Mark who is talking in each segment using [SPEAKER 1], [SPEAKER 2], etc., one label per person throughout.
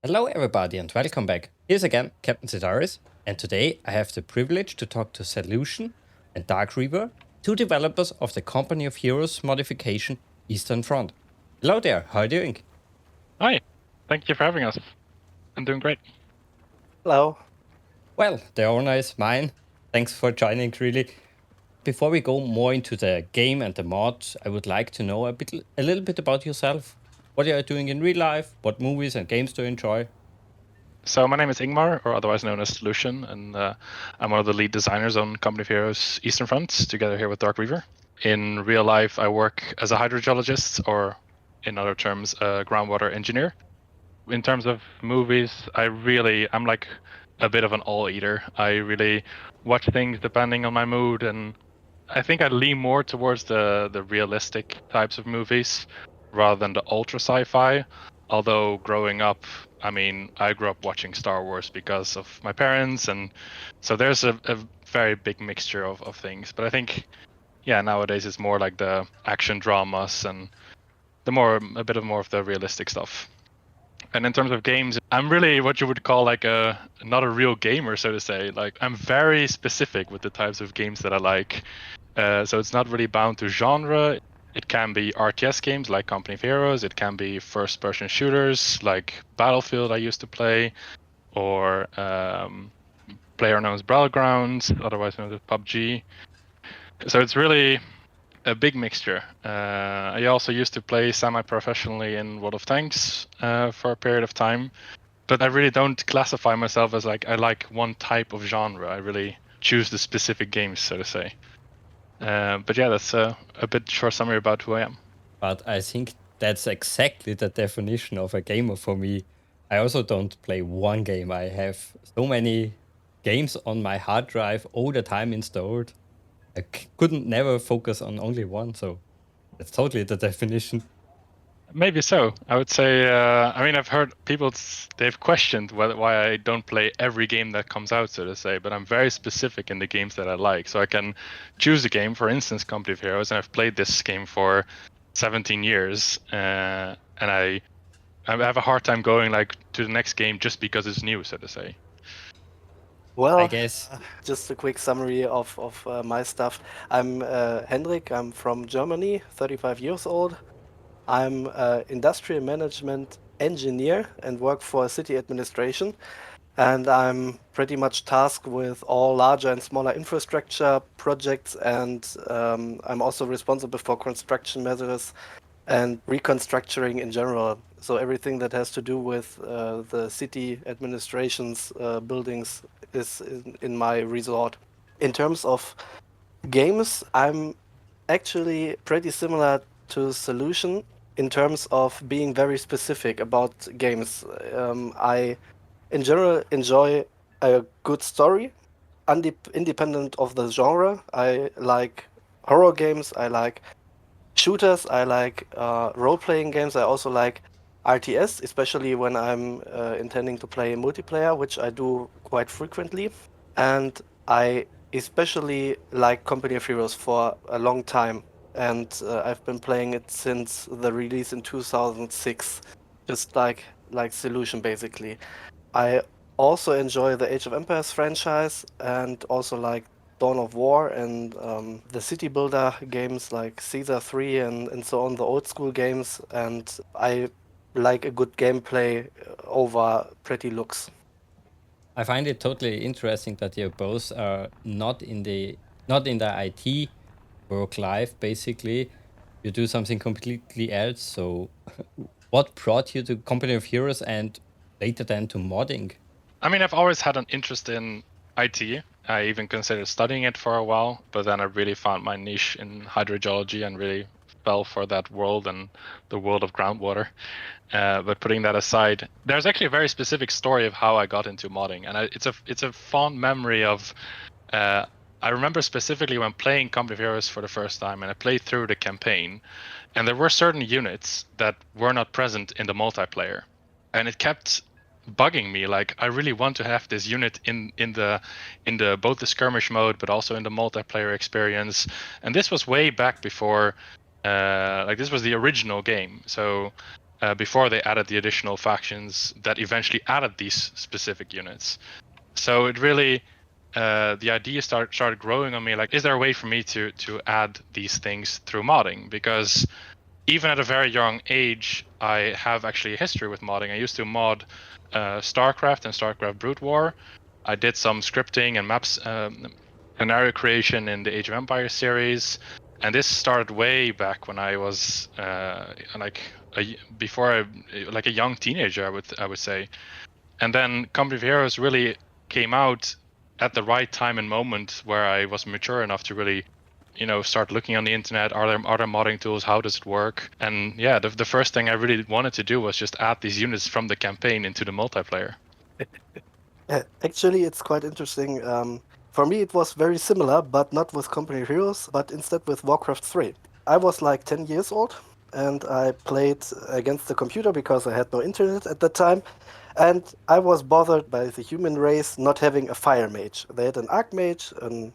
[SPEAKER 1] Hello everybody and welcome back. Here's again Captain Sidaris, and today I have the privilege to talk to Celution and DarcReaver, two developers of the Company of Heroes modification Eastern Front. Hello there, how are you doing?
[SPEAKER 2] Hi, thank you for having us. I'm doing great.
[SPEAKER 3] Hello.
[SPEAKER 1] Well, the honor is mine. Thanks for joining, really. Before we go more into the game and the mod, I would like to know a little bit about yourself. What are you doing in real life? What movies and games do you enjoy?
[SPEAKER 2] So my name is Ingmar, or otherwise known as Celution, and I'm one of the lead designers on Company of Heroes Eastern Front, together here with DarcReaver. In real life, I work as a hydrogeologist, or in other terms, a groundwater engineer. In terms of movies, I'm like a bit of an all-eater. I really watch things depending on my mood, and I think I lean more towards the realistic types of movies rather than the ultra sci-fi. Although growing up, I grew up watching Star Wars because of my parents, and so there's a very big mixture of things. But I think, yeah, nowadays it's more like the action dramas and a bit more of the realistic stuff. And in terms of games, I'm really what you would call like not a real gamer, so to say. Like I'm very specific with the types of games that I like. So it's not really bound to genre. It can be RTS games like Company of Heroes. It can be first-person shooters like Battlefield I used to play, or PlayerUnknown's Battlegrounds, otherwise known as PUBG. So it's really a big mixture. I also used to play semi-professionally in World of Tanks for a period of time, but I really don't classify myself as like I like one type of genre. I really choose the specific games, so to say. But yeah, that's a bit short summary about who I am.
[SPEAKER 1] But I think that's exactly the definition of a gamer for me. I also don't play one game. I have so many games on my hard drive all the time installed. I couldn't never focus on only one, so that's totally the definition.
[SPEAKER 2] Maybe so. I would say. I've heard people they've questioned why I don't play every game that comes out, so to say. But I'm very specific in the games that I like, so I can choose a game. For instance, Company of Heroes, and I've played this game for 17 years, and I have a hard time going like to the next game just because it's new, so to say.
[SPEAKER 3] Well,
[SPEAKER 1] I guess.
[SPEAKER 3] just a quick summary of my stuff. I'm Hendrik. I'm from Germany, 35 years old. I'm industrial management engineer and work for city administration. And I'm pretty much tasked with all larger and smaller infrastructure projects. And I'm also responsible for construction measures and reconstructing in general. So everything that has to do with the city administration's buildings is in my resort. In terms of games, I'm actually pretty similar to Solution in terms of being very specific about games. I, in general, enjoy a good story, independent of the genre. I like horror games. I like shooters. I like role-playing games. I also like RTS, especially when I'm intending to play multiplayer, which I do quite frequently. And I especially like Company of Heroes for a long time. And I've been playing it since the release in 2006, just like Solution basically. I also enjoy the Age of Empires franchise and also like Dawn of War and the city builder games like Caesar 3 and so on, the old school games. And I like a good gameplay over pretty looks.
[SPEAKER 1] I find it totally interesting that you both are not in the IT work life. Basically, you do something completely else. So, what brought you to Company of Heroes and later then to modding?
[SPEAKER 2] I've always had an interest in IT. I even considered studying it for a while, but then I really found my niche in hydrogeology and really fell for that world and the world of groundwater. But putting that aside, there's actually a very specific story of how I got into modding, and it's a fond memory of. I remember specifically when playing Company of Heroes for the first time, and I played through the campaign, and there were certain units that were not present in the multiplayer, and it kept bugging me. Like I really want to have this unit in the both the skirmish mode, but also in the multiplayer experience. And this was way back before, like this was the original game. So before they added the additional factions that eventually added these specific units. So it really, the idea started growing on me. Like, is there a way for me to add these things through modding? Because even at a very young age, I have actually a history with modding. I used to mod StarCraft and StarCraft Brood War. I did some scripting and maps, scenario creation in the Age of Empires series, and this started way back when I was before like a young teenager, I would say. And then Company of Heroes really came out at the right time and moment where I was mature enough to really, start looking on the internet. Are there modding tools? How does it work? And yeah, the first thing I really wanted to do was just add these units from the campaign into the multiplayer.
[SPEAKER 3] Actually, it's quite interesting. For me, it was very similar, but not with Company of Heroes, but instead with Warcraft 3. I was like 10 years old, and I played against the computer because I had no internet at the time. And I was bothered by the human race not having a fire mage. They had an archmage,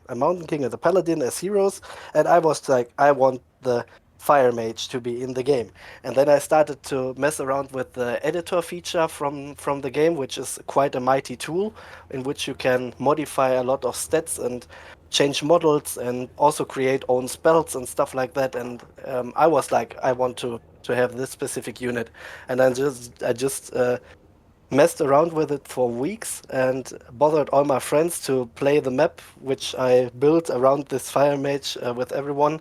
[SPEAKER 3] a mountain king, and a paladin as heroes, and I was like, I want the fire mage to be in the game. And then I started to mess around with the editor feature from the game, which is quite a mighty tool in which you can modify a lot of stats and change models and also create own spells and stuff like that. And I was like, I want to have this specific unit, and I just messed around with it for weeks and bothered all my friends to play the map, which I built around this fire mage with everyone.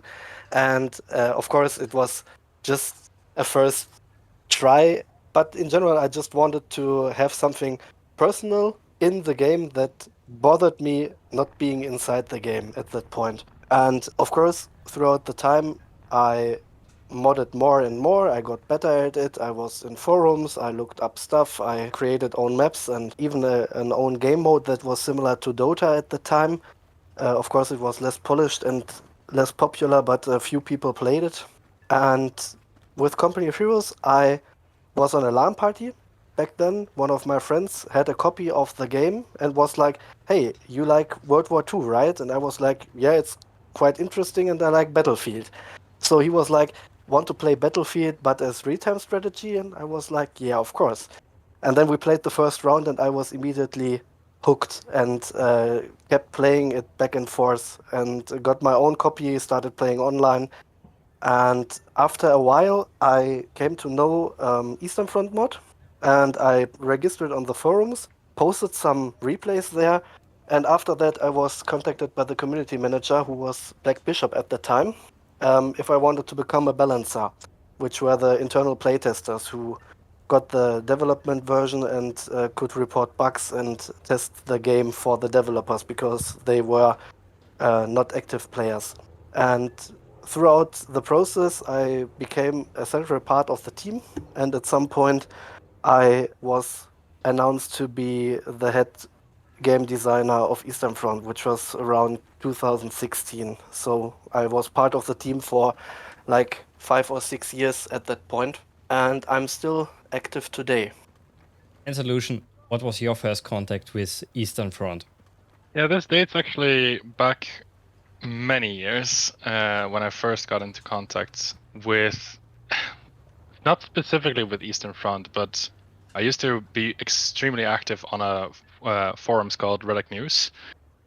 [SPEAKER 3] And of course, it was just a first try, but in general, I just wanted to have something personal in the game that bothered me not being inside the game at that point. And of course, throughout the time, I modded more and more. I got better at it. I was in forums, I looked up stuff, I created own maps and even an own game mode that was similar to Dota at the time. Of course, it was less polished and less popular, but a few people played it. And with Company of Heroes, I was on a LAN party back then. One of my friends had a copy of the game and was like, "Hey, you like World War II, right?" And I was like, "Yeah, it's quite interesting and I like Battlefield." So he was like, "Want to play Battlefield but as real-time strategy?" And I was like, "Yeah, of course." And then we played the first round and I was immediately hooked and kept playing it back and forth and got my own copy, started playing online. And after a while, I came to know Eastern Front mod, and I registered on the forums, posted some replays there, and after that, I was contacted by the community manager, who was Black Bishop at the time, if I wanted to become a balancer, which were the internal playtesters who got the development version and could report bugs and test the game for the developers because they were not active players. And throughout the process, I became a central part of the team, and at some point, I was announced to be the head game designer of Eastern Front, which was around 2016. So I was part of the team for like 5 or 6 years at that point, and I'm still active today.
[SPEAKER 1] And Celution, what was your first contact with Eastern Front?
[SPEAKER 2] Yeah, this dates actually back many years when I first got into contact with, not specifically with Eastern Front, but I used to be extremely active on a forums called Relic News,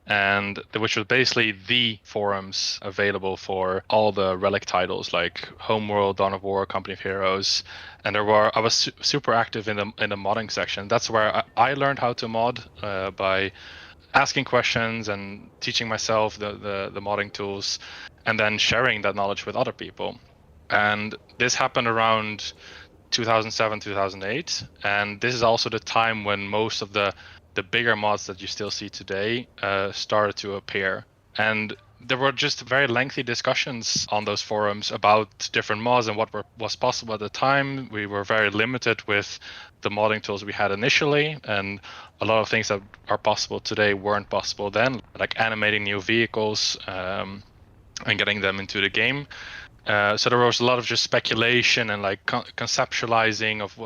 [SPEAKER 2] and which was basically the forums available for all the Relic titles like Homeworld, Dawn of War, Company of Heroes, and I was super active in the modding section. That's where I learned how to mod by asking questions and teaching myself the modding tools, and then sharing that knowledge with other people. And this happened around 2007, 2008, and this is also the time when most of the bigger mods that you still see today started to appear. And there were just very lengthy discussions on those forums about different mods and what was possible at the time. We were very limited with the modding tools we had initially, and a lot of things that are possible today weren't possible then, like animating new vehicles and getting them into the game. So there was a lot of just speculation and like conceptualizing of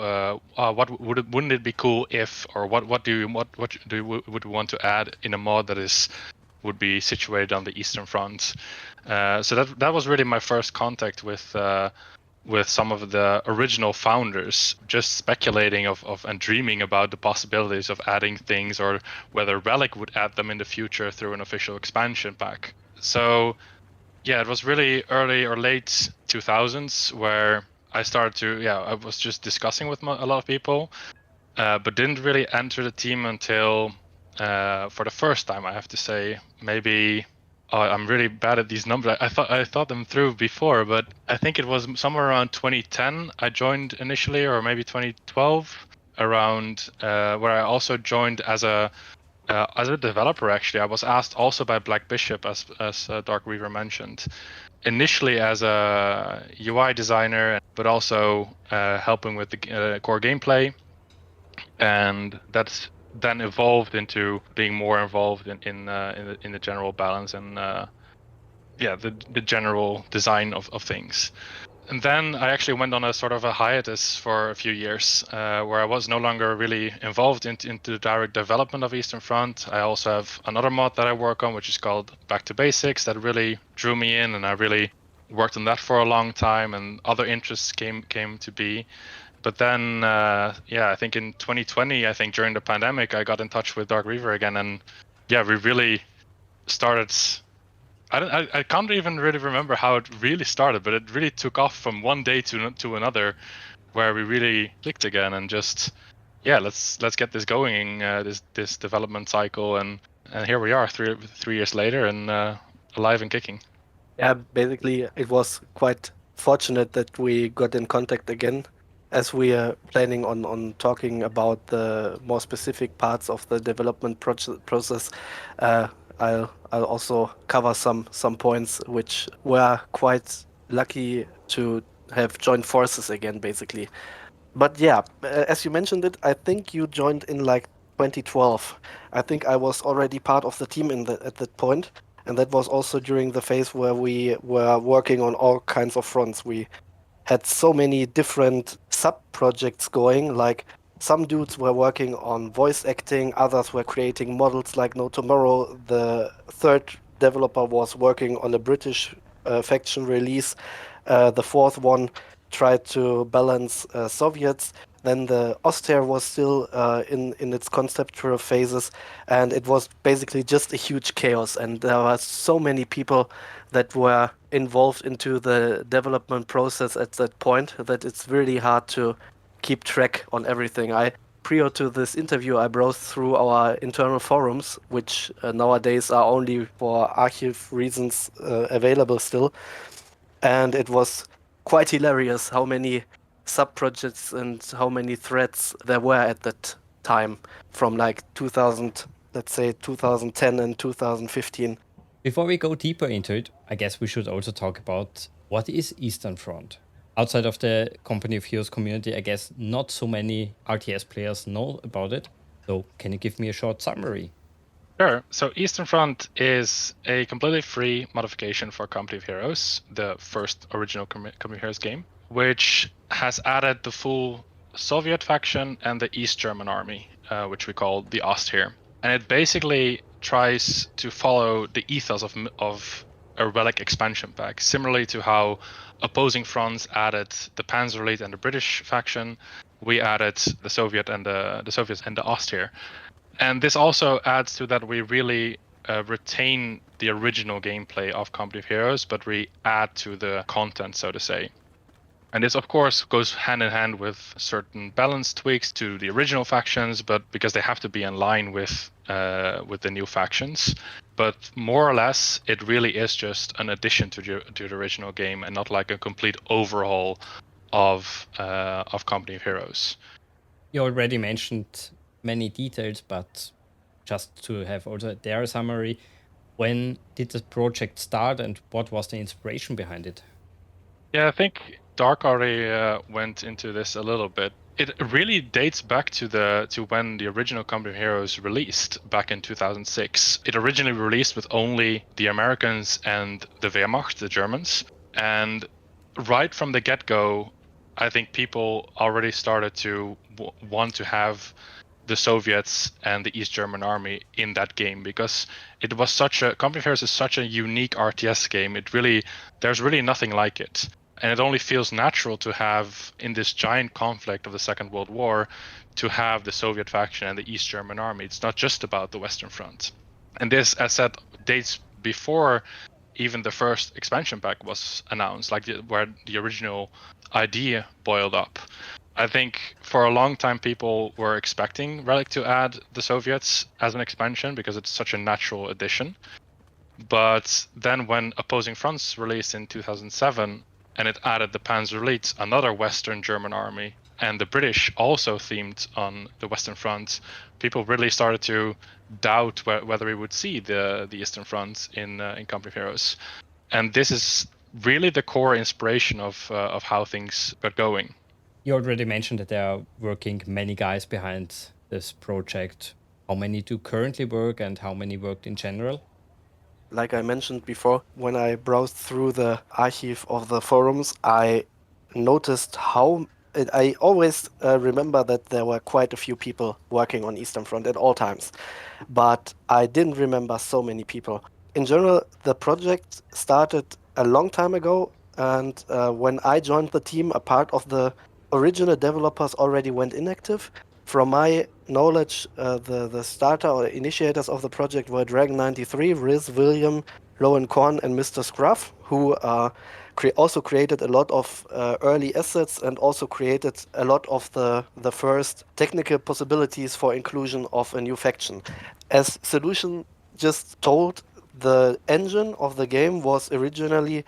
[SPEAKER 2] wouldn't it be cool if, or what would you want to add in a mod that would be situated on the Eastern Front. So that was really my first contact with with some of the original founders, just speculating of and dreaming about the possibilities of adding things, or whether Relic would add them in the future through an official expansion pack. So yeah, it was really early or late 2000s where I started to, I was just discussing with a lot of people, but didn't really enter the team until for the first time, I have to say. Maybe I'm really bad at these numbers. I thought them through before, but I think it was somewhere around 2010 I joined initially, or maybe 2012, around where I also joined as a developer. Actually, I was asked also by Black Bishop, as DarcReaver mentioned, initially as a UI designer, but also helping with the core gameplay, and that's then evolved into being more involved in the general balance and the general design of things. And then I actually went on a sort of a hiatus for a few years, where I was no longer really involved into the direct development of Eastern Front. I also have another mod that I work on, which is called Back to Basics, that really drew me in, and I really worked on that for a long time, and other interests came to be. But then, I think in 2020, I think during the pandemic, I got in touch with DarcReaver again, and yeah, we really started. I can't even really remember how it really started, but it really took off from one day to another, where we really clicked again and just let's get this going, this development cycle, and here we are 3 years later, and alive and kicking.
[SPEAKER 3] Yeah, basically, it was quite fortunate that we got in contact again, as we are planning on talking about the more specific parts of the development process. Uh, I'll also cover some points which were quite lucky to have joined forces again, basically. But yeah, as you mentioned it, I think you joined in like 2012. I think I was already part of the team at that point, and that was also during the phase where we were working on all kinds of fronts. We had so many different sub projects going. Like some dudes were working on voice acting, others were creating models like No Tomorrow. The third developer was working on a British faction release. The fourth one tried to balance Soviets. Then the Ostheer was still in its conceptual phases, and it was basically just a huge chaos. And there were so many people that were involved into the development process at that point that it's really hard to keep track on everything. Prior to this interview, I browsed through our internal forums, which nowadays are only for archive reasons available still, and it was quite hilarious how many sub-projects and how many threads there were at that time, from like 2000, let's say 2010 and 2015.
[SPEAKER 1] Before we go deeper into it, I guess we should also talk about what is Eastern Front. Outside of the Company of Heroes community, I guess not so many RTS players know about it. So can you give me a short summary?
[SPEAKER 2] Sure. So Eastern Front is a completely free modification for Company of Heroes, the first original Company of Heroes game, which has added the full Soviet faction and the East German army, which we call the Ostheer. And it basically tries to follow the ethos of a Relic expansion pack, similarly to how opposing fronts added the Panzer Elite and the British faction. We added the Soviets and the Ostheer. And this also adds to that we really retain the original gameplay of Company of Heroes, but we add to the content, so to say. And this, of course, goes hand in hand with certain balance tweaks to the original factions, but because they have to be in line with the new factions. But more or less, it really is just an addition to the original game, and not like a complete overhaul of Company of Heroes.
[SPEAKER 1] You already mentioned many details, but just to have also their summary, when did the project start and what was the inspiration behind it?
[SPEAKER 2] Yeah, I think Dark already went into this a little bit. It really dates back to when the original Company of Heroes released back in 2006. It originally released with only the Americans and the Wehrmacht, the Germans. And right from the get-go, I think people already started to want to have the Soviets and the East German army in that game, because it was Company of Heroes is such a unique RTS game. There's really nothing like it. And it only feels natural to have, in this giant conflict of the Second World War, to have the Soviet faction and the East German army. It's not just about the Western Front. And this, as said, dates before even the first expansion pack was announced, like where the original idea boiled up. I think for a long time people were expecting Relic to add the Soviets as an expansion because it's such a natural addition. But then when Opposing Fronts released in 2007 and it added the Panzer-Elite, another Western German army, and the British also themed on the Western Front, people really started to doubt whether we would see the Eastern Front in Company of Heroes. And this is really the core inspiration of how things got going.
[SPEAKER 1] You already mentioned that there are working many guys behind this project. How many do currently work and how many worked in general?
[SPEAKER 3] Like I mentioned before, when I browsed through the archive of the forums, I noticed how I always remember that there were quite a few people working on Eastern Front at all times, but I didn't remember so many people. In general, the project started a long time ago, and when I joined the team, a part of the original developers already went inactive. From my knowledge, the starter or initiators of the project were Dragon93, Riz, William, Lowen Korn, and Mr. Scruff, who also created a lot of early assets and also created a lot of the first technical possibilities for inclusion of a new faction. As Celution just told, the engine of the game was originally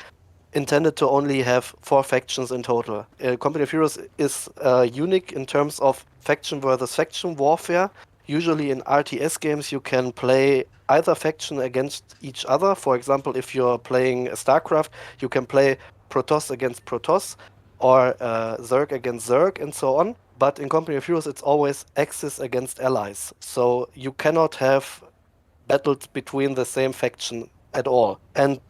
[SPEAKER 3] intended to only have 4 factions in total. Company of Heroes is unique in terms of faction versus faction warfare. Usually in RTS games you can play either faction against each other. For example, if you're playing StarCraft, you can play Protoss against Protoss or Zerg against Zerg and so on. But in Company of Heroes it's always Axis against allies. So you cannot have battles between the same faction at all. And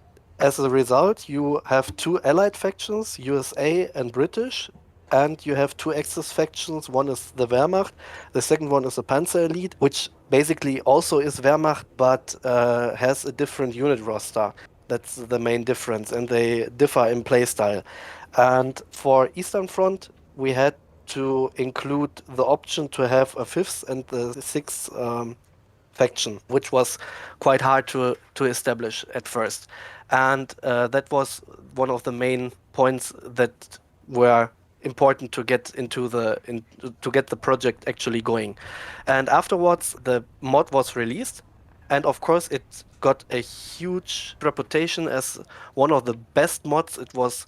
[SPEAKER 3] as a result, you have 2 allied factions, USA and British, and you have 2 Axis factions. One is the Wehrmacht, the second one is the Panzer Elite, which basically also is Wehrmacht, but has a different unit roster. That's the main difference, and they differ in playstyle. And for Eastern Front, we had to include the option to have a 5th and the 6th faction, which was quite hard to establish at first. And that was one of the main points that were important to get to get the project actually going. And afterwards, the mod was released, and of course, it got a huge reputation as one of the best mods. It was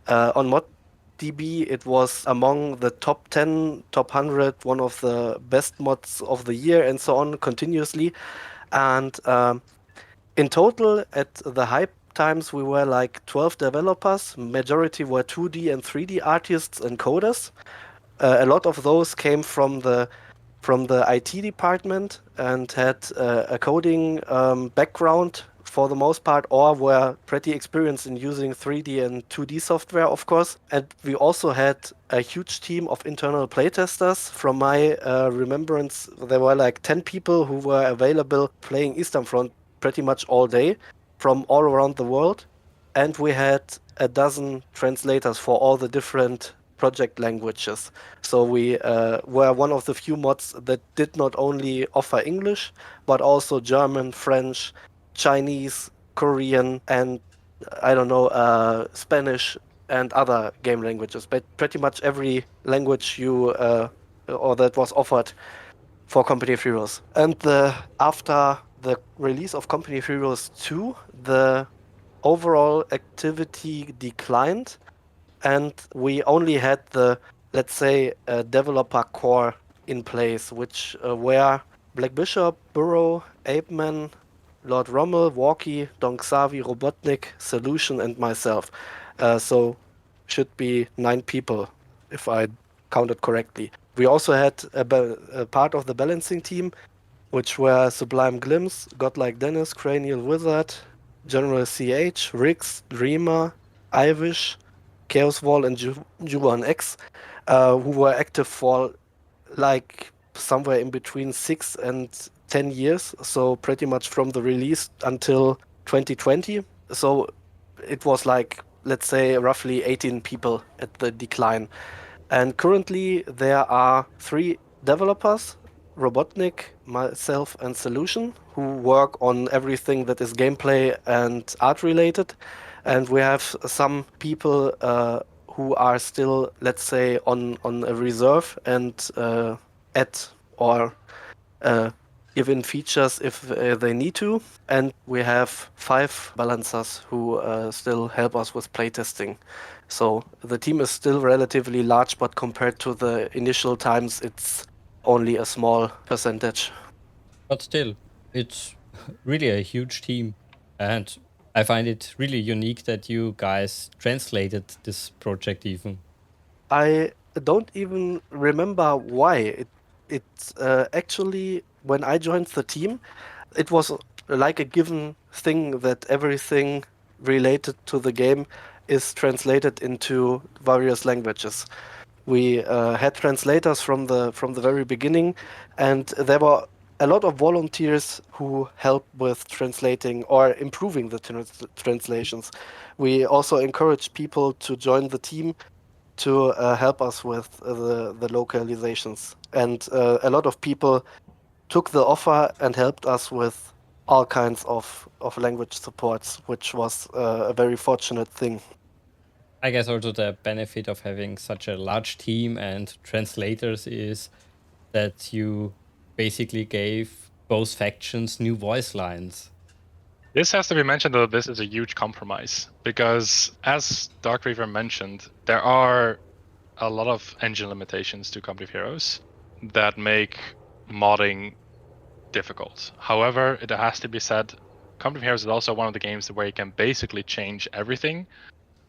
[SPEAKER 3] on ModDB. It was among the top 10, top 100, one of the best mods of the year, and so on continuously. And in total, at the hype times, we were like 12 developers. Majority were 2D and 3D artists and coders. A lot of those came from the IT department and had a coding background for the most part, or were pretty experienced in using 3D and 2D software, of course. And we also had a huge team of internal playtesters. From my remembrance, there were like 10 people who were available playing Eastern Front pretty much all day from all around the world. And we had a dozen translators for all the different project languages. So we were one of the few mods that did not only offer English, but also German, French, Chinese, Korean, and I don't know, Spanish and other game languages. But pretty much every language you or that was offered for Company of Heroes. And after the release of Company of Heroes 2, the overall activity declined, and we only had the, let's say, developer core in place, which were Black Bishop, Burrow, Apeman, Lord Rommel, Walkie, Don Xavi, Robotnik, Celution, and myself. So should be 9 people, if I counted correctly. We also had a part of the balancing team, which were Sublime Glimpse, Godlike Dennis, Cranial Wizard, General CH, Riggs, Dreamer, Ivish, Chaos Wall, and Juwan X, who were active for like somewhere in between 6 and 10 years, so pretty much from the release until 2020. So it was like let's say, roughly 18 people at the Decline. And currently there are 3 developers, Robotnik, myself, and Celution, who work on everything that is gameplay and art related. And we have some people who are still, let's say, on a reserve and add or give in features if they need to. And we have 5 balancers who still help us with playtesting. So the team is still relatively large, but compared to the initial times, it's only a small percentage.
[SPEAKER 1] But still, it's really a huge team. And I find it really unique that you guys translated this project even.
[SPEAKER 3] I don't even remember why. It actually, when I joined the team, it was like a given thing that everything related to the game is translated into various languages. We had translators from the very beginning, and there were a lot of volunteers who helped with translating or improving the translations. We also encouraged people to join the team to help us with the localizations, and a lot of people took the offer and helped us with all kinds of language supports, which was a very fortunate thing.
[SPEAKER 1] I guess also the benefit of having such a large team and translators is that you basically gave both factions new voice lines.
[SPEAKER 2] This has to be mentioned, though. This is a huge compromise because, as DarcReaver mentioned, there are a lot of engine limitations to Company of Heroes that make modding difficult. However, it has to be said, Company of Heroes is also one of the games where you can basically change everything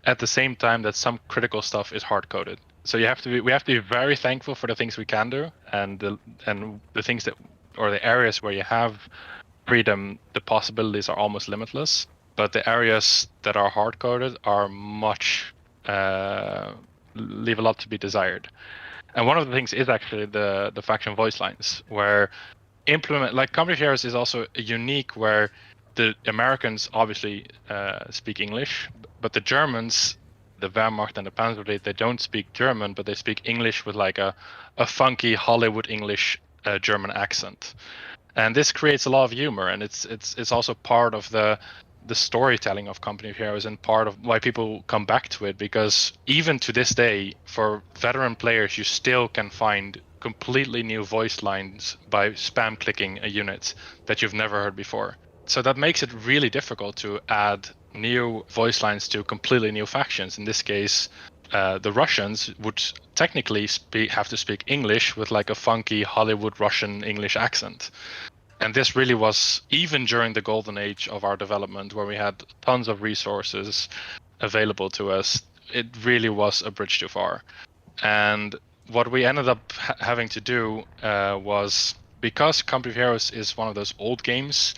[SPEAKER 2] at the same time that some critical stuff is hard coded. So we have to be very thankful for the things we can do, and the things that, or the areas where you have freedom, the possibilities are almost limitless. But the areas that are hard coded are much leave a lot to be desired. And one of the things is actually the faction voice lines, where like Company of Heroes is also unique, where the Americans obviously speak English, but the Germans, the Wehrmacht and the Panzerbrigade, they don't speak German, but they speak English with like a funky Hollywood English German accent. And this creates a lot of humor, and it's also part of the storytelling of Company of Heroes and part of why people come back to it, because even to this day, for veteran players, you still can find completely new voice lines by spam clicking a unit that you've never heard before. So that makes it really difficult to add new voice lines to completely new factions. In this case, the Russians would technically have to speak English with like a funky Hollywood Russian English accent. And this really was, even during the golden age of our development, where we had tons of resources available to us, it really was a bridge too far. And what we ended up having to do was, because Company of Heroes is one of those old games,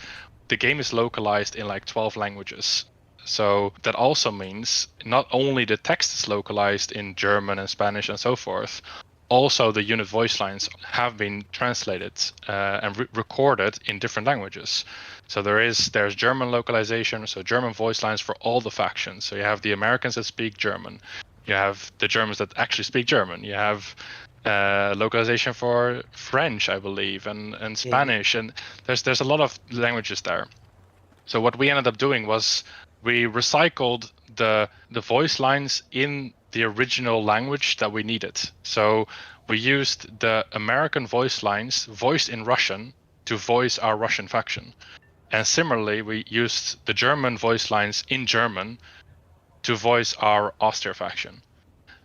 [SPEAKER 2] the game is localized in like 12 languages. So that also means not only the text is localized in German and Spanish and so forth, also the unit voice lines have been translated and recorded in different languages. So there's German localization, so German voice lines for all the factions. So you have the Americans that speak German, you have the Germans that actually speak German, you have localization for French, I believe, and Spanish, and there's a lot of languages there. So what we ended up doing was we recycled the voice lines in the original language that we needed. So we used the American voice lines voiced in Russian to voice our Russian faction. And similarly, we used the German voice lines in German to voice our Ostheer faction.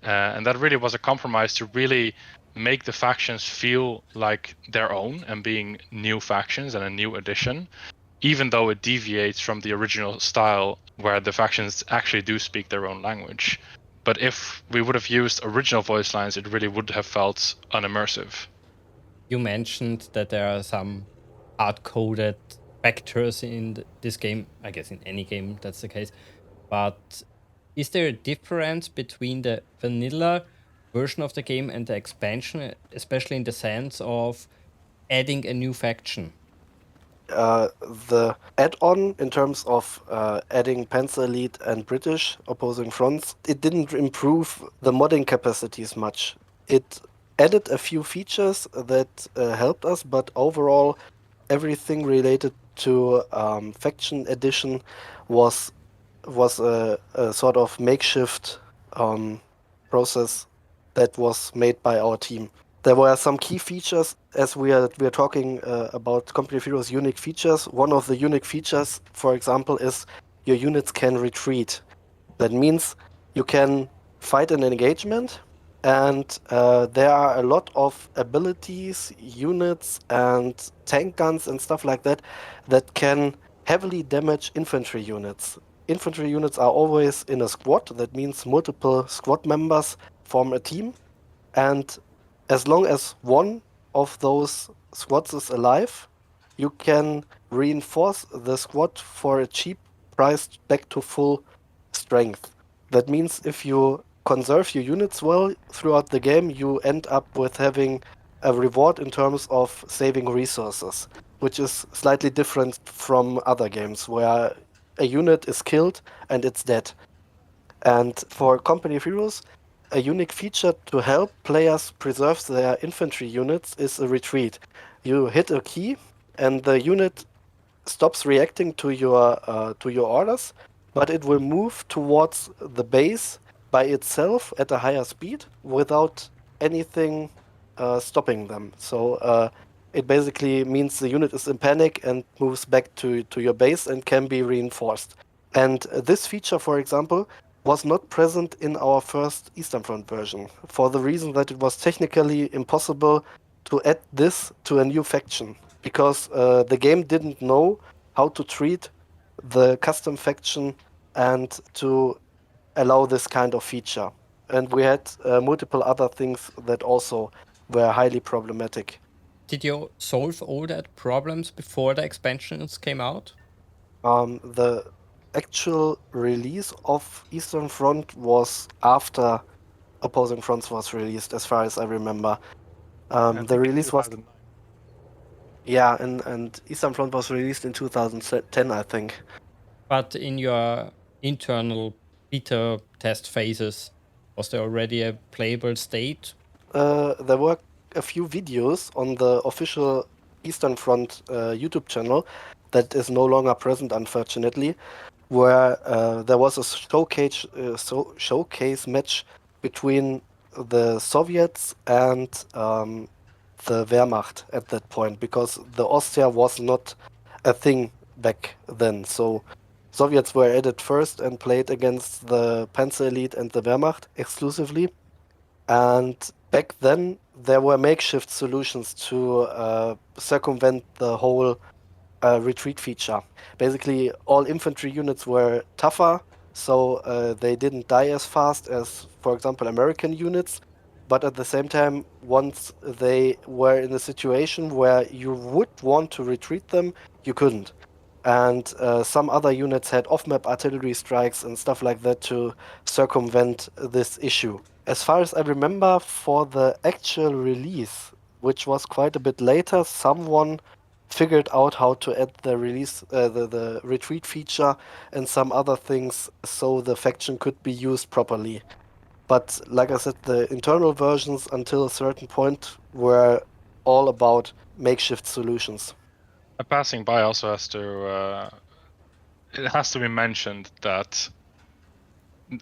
[SPEAKER 2] And that really was a compromise to really make the factions feel like their own and being new factions and a new addition, even though it deviates from the original style where the factions actually do speak their own language. But if we would have used original voice lines, it really would have felt unimmersive.
[SPEAKER 1] You mentioned that there are some hard-coded factors in this game. I guess in any game that's the case. But is there a difference between the vanilla version of the game and the expansion, especially in the sense of adding a new faction?
[SPEAKER 3] the add-on in terms of adding Panzer Elite and British opposing fronts, it didn't improve the modding capacities much. It added a few features that helped us, but overall, everything related to faction edition was a sort of makeshift process that was made by our team. There were some key features as we are talking about Company of Heroes unique features. One of the unique features, for example, is your units can retreat. That means you can fight an engagement, and there are a lot of abilities, units, and tank guns and stuff like that that can heavily damage infantry units. Infantry units are always in a squad. That means multiple squad members form a team, and as long as one of those squads is alive, you can reinforce the squad for a cheap price back to full strength. That means if you conserve your units well throughout the game, you end up with having a reward in terms of saving resources, which is slightly different from other games where a unit is killed and it's dead. And for Company of Heroes, a unique feature to help players preserve their infantry units is a retreat. You hit a key, and the unit stops reacting to your orders, but it will move towards the base by itself at a higher speed without anything stopping them. So it basically means the unit is in panic and moves back to your base and can be reinforced. And this feature, for example, was not present in our first Eastern Front version for the reason that it was technically impossible to add this to a new faction because the game didn't know how to treat the custom faction and to allow this kind of feature. And we had multiple other things that also were highly problematic.
[SPEAKER 1] Did you solve all that problems before the expansions came out?
[SPEAKER 3] The actual release of Eastern Front was after Opposing Fronts was released, as far as I remember.
[SPEAKER 2] I
[SPEAKER 3] The
[SPEAKER 2] think in
[SPEAKER 3] release was
[SPEAKER 2] 2009.
[SPEAKER 3] yeah, and Eastern Front was released in 2010, I think.
[SPEAKER 1] But in your internal beta test phases, was there already a playable state?
[SPEAKER 3] There were a few videos on the official Eastern Front YouTube channel that is no longer present, unfortunately, where there was a showcase match between the Soviets and the Wehrmacht at that point, because the Ostheer was not a thing back then. So Soviets were added first and played against the Panzer Elite and the Wehrmacht exclusively. And back then, there were makeshift solutions to circumvent the whole retreat feature. Basically, all infantry units were tougher, so they didn't die as fast as, for example, American units. But at the same time, once they were in a situation where you would want to retreat them, you couldn't. And some other units had off-map artillery strikes and stuff like that to circumvent this issue. As far as I remember, for the actual release, which was quite a bit later, someone figured out how to add the the retreat feature and some other things so the faction could be used properly. But like I said, the internal versions until a certain point were all about makeshift solutions.
[SPEAKER 2] Passing by also has to. It has to be mentioned that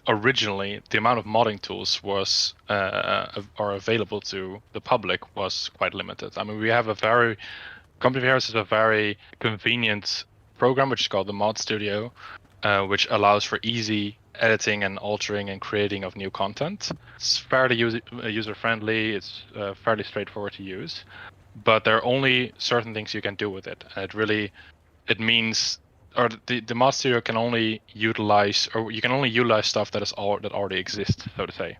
[SPEAKER 2] originally the amount of modding tools was are available to the public was quite limited. I mean, we have a very Company of Heroes is a very convenient program which is called the Mod Studio, which allows for easy editing and altering and creating of new content. It's fairly user friendly. It's fairly straightforward to use, but there are only certain things you can do with it, and it means or the Mod Studio can only utilize, or you can only utilize stuff that already exists, so to say.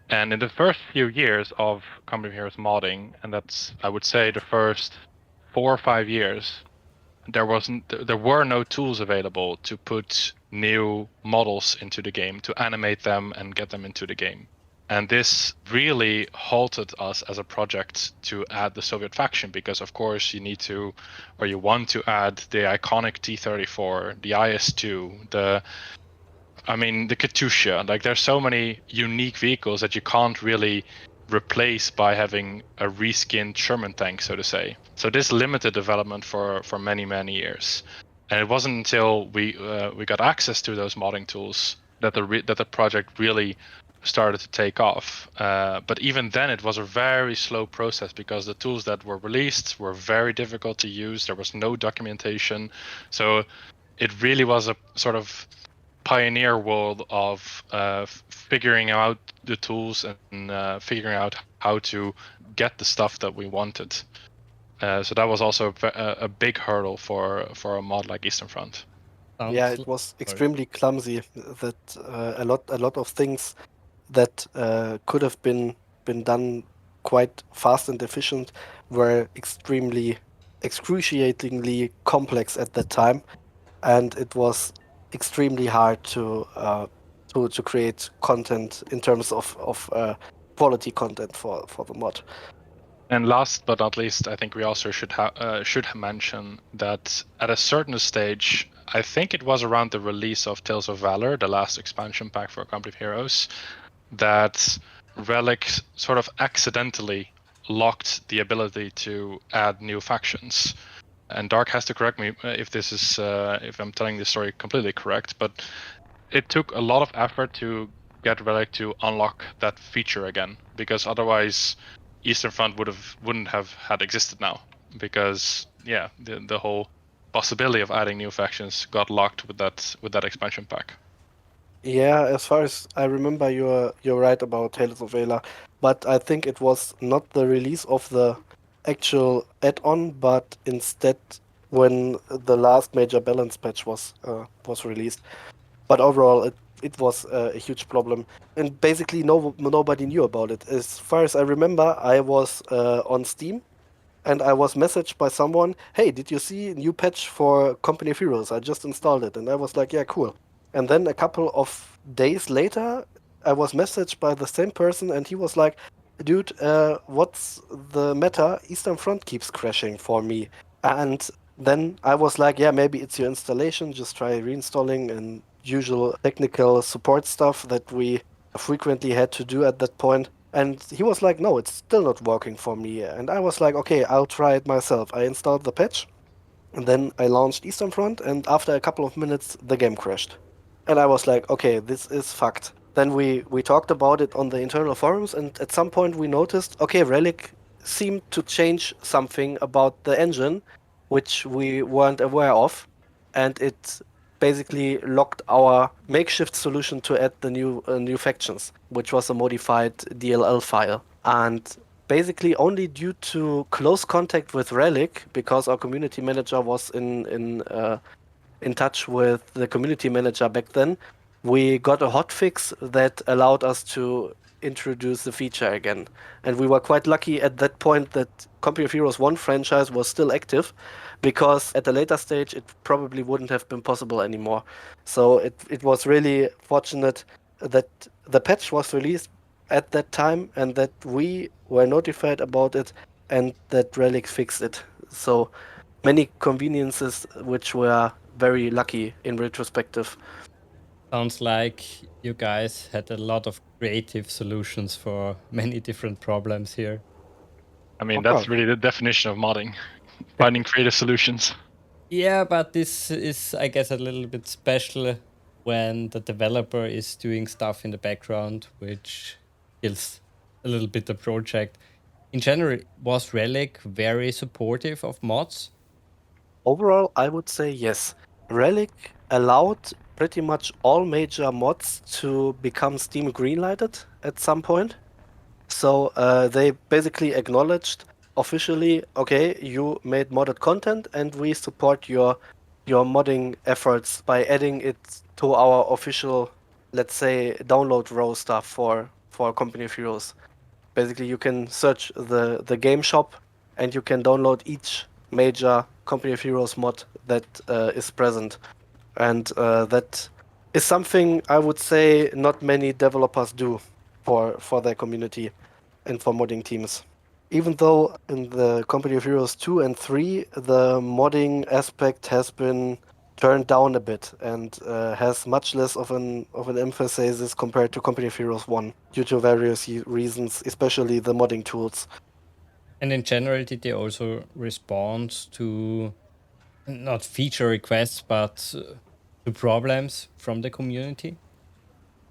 [SPEAKER 2] And in the first few years of Company of Heroes modding, and that's I would say the first 4 or 5 years, there were no tools available to put new models into the game, to animate them and get them into the game. And this really halted us as a project to add the Soviet faction because, of course, you need to, or you want to add the iconic T-34, the IS-2, the Katusha. Like, there's so many unique vehicles that you can't really replace by having a reskinned Sherman tank, so to say. So this limited development for many, many years. And it wasn't until we got access to those modding tools that the project really started to take off. But even then, it was a very slow process because the tools that were released were very difficult to use. There was no documentation, so it really was a sort of pioneer world of figuring out the tools and figuring out how to get the stuff that we wanted. So that was also a big hurdle for a mod like Eastern Front.
[SPEAKER 3] Yeah,
[SPEAKER 1] Sounds
[SPEAKER 3] it was
[SPEAKER 1] sorry.
[SPEAKER 3] extremely clumsy. That a lot of things that could have been done quite fast and efficient were extremely excruciatingly complex at that time, and it was extremely hard to create content in terms of quality content for the mod.
[SPEAKER 2] And last but not least, I think we also should mention that at a certain stage, I think it was around the release of Tales of Valor, the last expansion pack for Company of Heroes, that Relic sort of accidentally locked the ability to add new factions. And Dark has to correct me if I'm telling the story completely correct, but it took a lot of effort to get Relic to unlock that feature again, because otherwise Eastern Front wouldn't have had existed now, because the whole possibility of adding new factions got locked with that expansion pack.
[SPEAKER 3] Yeah, as far as I remember, you're right about Tales of Valor, but I think it was not the release of the actual add-on, but instead when the last major balance patch was released. But overall, it was a huge problem, and basically nobody knew about it. As far as I remember, I was on Steam, and I was messaged by someone, "Hey, did you see a new patch for Company of Heroes? I just installed it." And I was like, "Yeah, cool." And then a couple of days later, I was messaged by the same person, and he was like, "Dude, what's the matter? Eastern Front keeps crashing for me." And then I was like, "Yeah, maybe it's your installation. Just try reinstalling," and usual technical support stuff that we frequently had to do at that point. And he was like, "No, it's still not working for me." And I was like, "Okay, I'll try it myself." I installed the patch, and then I launched Eastern Front, and after a couple of minutes, the game crashed. And I was like, "Okay, this is fucked." Then we talked about it on the internal forums, and at some point we noticed, okay, Relic seemed to change something about the engine, which we weren't aware of, and it basically locked our makeshift solution to add the new factions, which was a modified DLL file. And basically only due to close contact with Relic, because our community manager was in touch with the community manager back then, we got a hotfix that allowed us to introduce the feature again. And we were quite lucky at that point that Company of Heroes 1 franchise was still active, because at a later stage it probably wouldn't have been possible anymore. So it was really fortunate that the patch was released at that time and that we were notified about it and that Relic fixed it. So many conveniences which were very lucky in retrospective.
[SPEAKER 1] Sounds like you guys had a lot of creative solutions for many different problems here.
[SPEAKER 2] I mean,
[SPEAKER 3] Of
[SPEAKER 2] that's
[SPEAKER 3] course.
[SPEAKER 2] really the definition of modding, finding creative solutions.
[SPEAKER 1] Yeah, but this is, I guess, a little bit special when the developer is doing stuff in the background, which kills a little bit the project. In general, was Relic very supportive of mods?
[SPEAKER 3] Overall, I would say yes. Relic allowed pretty much all major mods to become Steam greenlighted at some point. So they basically acknowledged officially, okay, you made modded content and we support your modding efforts by adding it to our official, let's say, download roster for Company of Heroes. Basically, you can search the game shop and you can download each major Company of Heroes mod that is present. And that is something I would say not many developers do. for their community and for modding teams. Even though in the Company of Heroes 2 and 3, the modding aspect has been turned down a bit and has much less of an emphasis compared to Company of Heroes 1 due to various reasons, especially the modding tools.
[SPEAKER 1] And in general, did they also respond to not feature requests, but to problems from the community?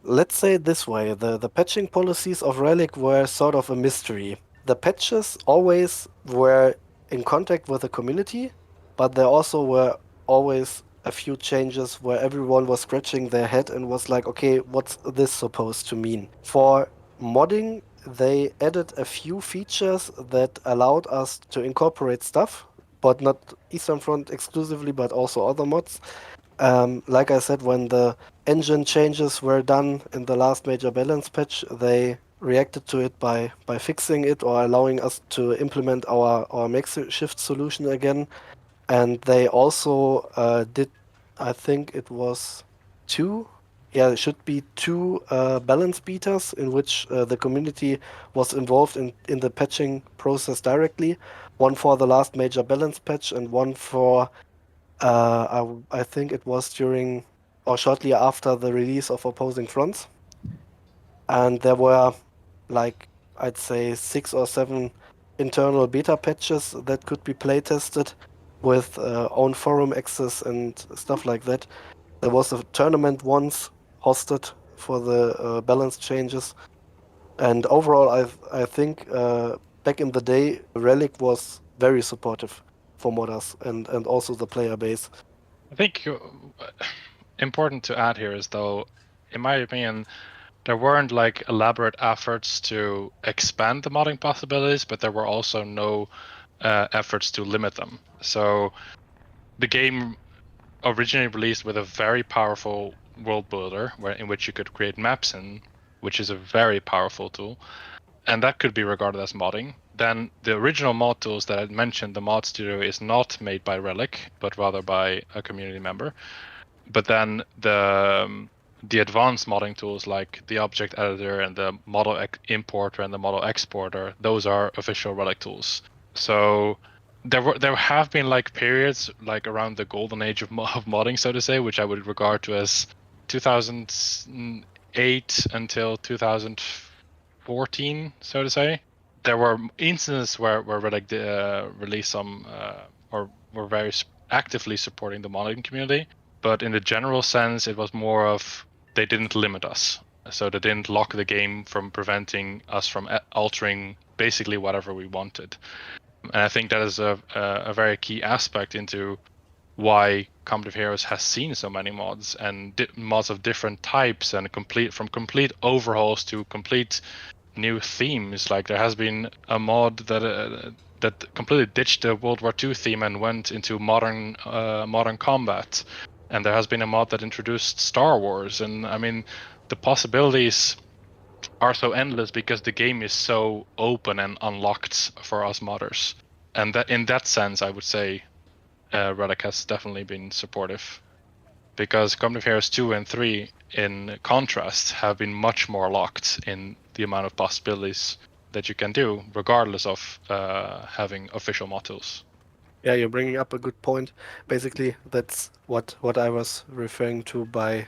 [SPEAKER 3] Let's say it this way, the patching policies of Relic were sort of a mystery. The patches always were in contact with the community, but there also were always a few changes where everyone was scratching their head and was like, okay, what's this supposed to mean? For modding, they added a few features that allowed us to incorporate stuff, but not Eastern Front exclusively, but also other mods. Like I said, when the engine changes were done in the last major balance patch, they reacted to it by fixing it or allowing us to implement our makeshift solution again. And they also did, I think it was two, yeah, it should be two balance betas in which the community was involved in the patching process directly. One for the last major balance patch and one for I think it was during or shortly after the release of Opposing Fronts. And there were, like, I'd say 6 or 7 internal beta patches that could be play tested with own forum access and stuff like that. There was a tournament once hosted for the balance changes. And overall, I think back in the day, Relic was very supportive for modders and also the player base.
[SPEAKER 2] I think important to add here is, though, in my opinion, there weren't like elaborate efforts to expand the modding possibilities, but there were also no efforts to limit them. So the game originally released with a very powerful world builder, in which you could create maps in, which is a very powerful tool, and that could be regarded as modding. Then the original mod tools that I mentioned, the mod studio, is not made by Relic, but rather by a community member. But then the advanced modding tools like the object editor and the model importer and the model exporter, those are official Relic tools. So there have been like periods like around the golden age of modding, so to say, which I would regard to as 2008 until 2014, so to say. There were instances where Relic released some or were very actively supporting the modding community. But in the general sense, it was more of they didn't limit us. So they didn't lock the game from preventing us from altering basically whatever we wanted. And I think that is a very key aspect into why Company of Heroes has seen so many mods and mods of different types and from complete overhauls to complete new themes. Like there has been a mod that completely ditched the World War II theme and went into modern combat. And there has been a mod that introduced Star Wars. And I mean, the possibilities are so endless because the game is so open and unlocked for us modders. And that in that sense, I would say Relic has definitely been supportive. Because Company of Heroes 2 and 3, in contrast, have been much more locked in the amount of possibilities that you can do, regardless of having official mod tools.
[SPEAKER 3] Yeah, you're bringing up a good point. Basically, that's what I was referring to by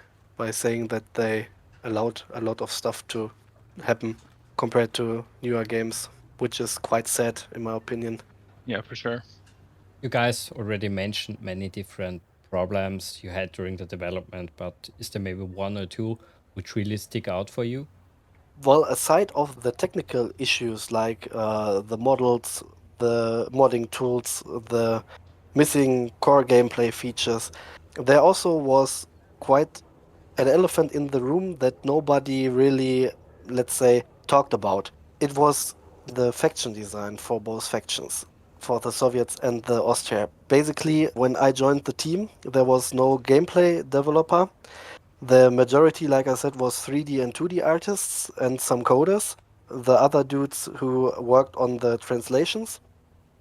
[SPEAKER 3] saying that they allowed a lot of stuff to happen compared to newer games, which is quite sad in my opinion.
[SPEAKER 2] Yeah, for sure.
[SPEAKER 1] You guys already mentioned many different problems you had during the development, but is there maybe one or two which really stick out for you?
[SPEAKER 3] Well, aside of the technical issues like the models, the modding tools, the missing core gameplay features, there also was quite an elephant in the room that nobody really, let's say, talked about. It was the faction design for both factions, for the Soviets and the Ostheer. Basically, when I joined the team, there was no gameplay developer. The majority, like I said, was 3D and 2D artists and some coders. The other dudes who worked on the translations.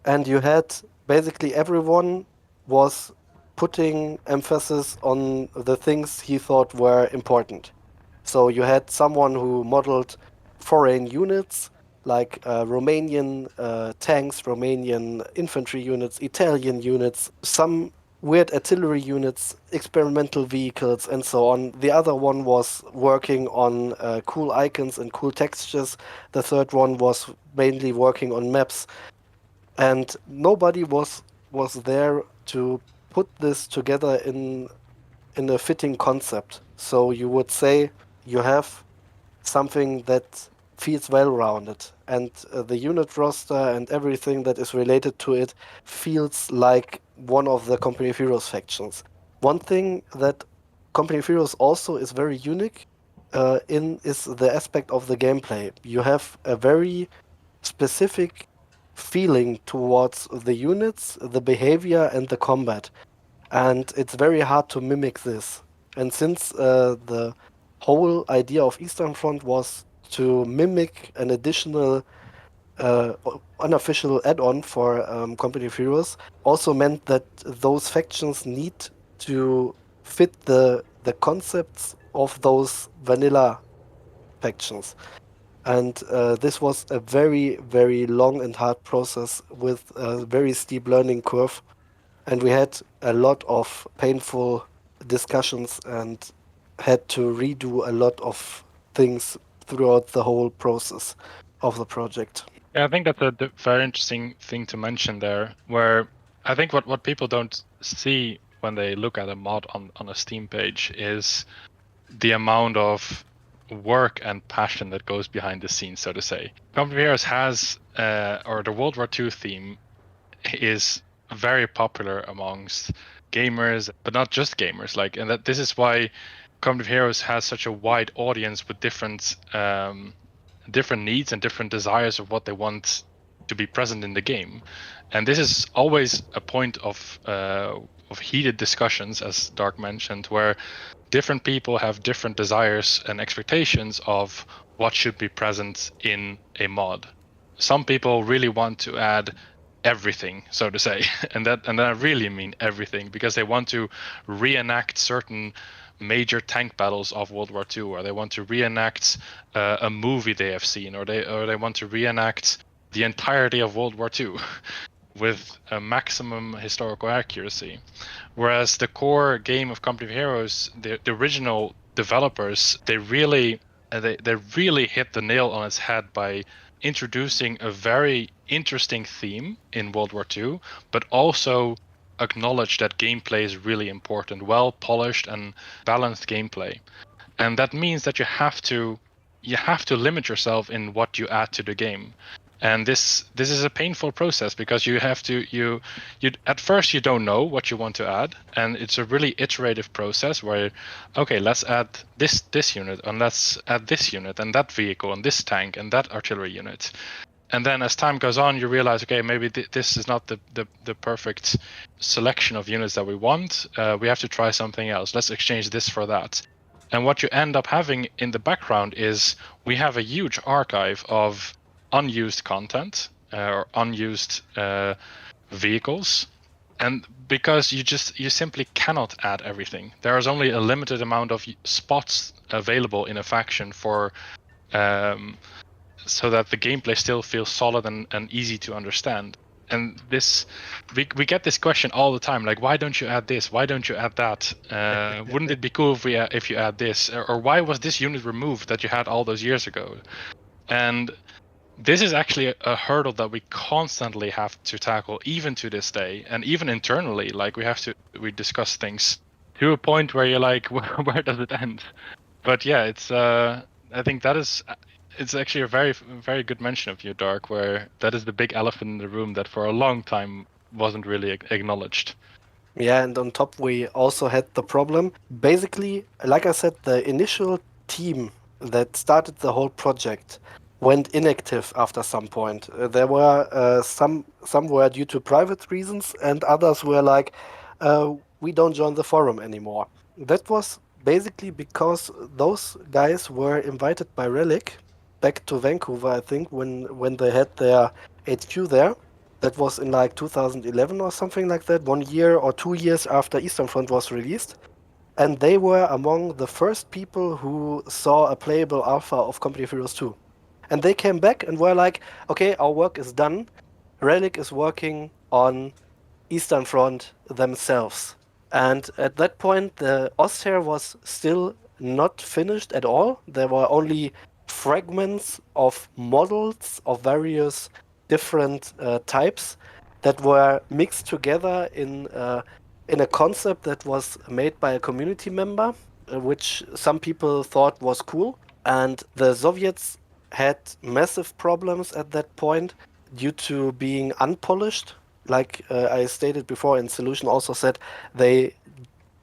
[SPEAKER 3] And you had basically everyone was putting emphasis on the things he thought were important. So you had someone who modeled foreign units like Romanian tanks, Romanian infantry units, Italian units, some weird artillery units, experimental vehicles, and so on. The other one was working on cool icons and cool textures. The third one was mainly working on maps, and nobody was there to put this together in a fitting concept. So you would say you have something that feels well-rounded, and the unit roster and everything that is related to it feels like one of the Company of Heroes factions. One thing that Company of Heroes also is very unique in is the aspect of the gameplay. You have a very specific feeling towards the units, the behavior, and the combat, and it's very hard to mimic this. And since the whole idea of Eastern Front was to mimic an additional unofficial add-on for Company of Heroes, also meant that those factions need to fit the concepts of those vanilla factions. And this was a very, very long and hard process with a very steep learning curve. And we had a lot of painful discussions and had to redo a lot of things throughout the whole process of the project.
[SPEAKER 2] Yeah, I think that's a very interesting thing to mention there, where I think what people don't see when they look at a mod on a Steam page is the amount of work and passion that goes behind the scenes, so to say. Company of Heroes has, or the World War II theme is very popular amongst gamers, but not just gamers. Like, and that this is why Company of Heroes has such a wide audience with different different needs and different desires of what they want to be present in the game. And this is always a point of heated discussions, as Dark mentioned, where different people have different desires and expectations of what should be present in a mod. Some people really want to add everything, so to say, and I really mean everything, because they want to reenact certain major tank battles of World War II, or they want to reenact a movie they have seen, or they want to reenact the entirety of World War II with a maximum historical accuracy. Whereas the core game of Company of Heroes, the original developers, they really hit the nail on its head by introducing a very interesting theme in World War II, but also acknowledge that gameplay is really important, well polished and balanced gameplay. And that means that you have to limit yourself in what you add to the game. And this is a painful process, because you have to you at first you don't know what you want to add, and it's a really iterative process where, okay, let's add this unit, and let's add this unit and that vehicle and this tank and that artillery unit. And then as time goes on, you realize, okay, maybe this is not the perfect selection of units that we want. We have to try something else. Let's exchange this for that. And what you end up having in the background is we have a huge archive of unused content or unused vehicles. And because you simply cannot add everything. There is only a limited amount of spots available in a faction for so that the gameplay still feels solid and easy to understand. And this, we get this question all the time, like, why don't you add this? Why don't you add that? Wouldn't it be cool if you add this? Or why was this unit removed that you had all those years ago? And this is actually a hurdle that we constantly have to tackle, even to this day, and even internally. Like, we discuss things to a point where you're like, where does it end? But yeah, it's I think it's actually a very, very good mention of you, Dark, where that is the big elephant in the room that for a long time wasn't really acknowledged.
[SPEAKER 3] Yeah, and on top we also had the problem. Basically, like I said, the initial team that started the whole project went inactive after some point. There were some were due to private reasons, and others were like, we don't join the forum anymore. That was basically because those guys were invited by Relic back to Vancouver, I think, when they had their HQ there. That was in like 2011 or something like that, 1 year or 2 years after Eastern Front was released. And they were among the first people who saw a playable alpha of Company of Heroes 2. And they came back and were like, okay, our work is done. Relic is working on Eastern Front themselves. And at that point, the Ostheer was still not finished at all. There were only fragments of models of various different types that were mixed together in a concept that was made by a community member, which some people thought was cool. And the Soviets had massive problems at that point due to being unpolished. Like I stated before, and Celution also said they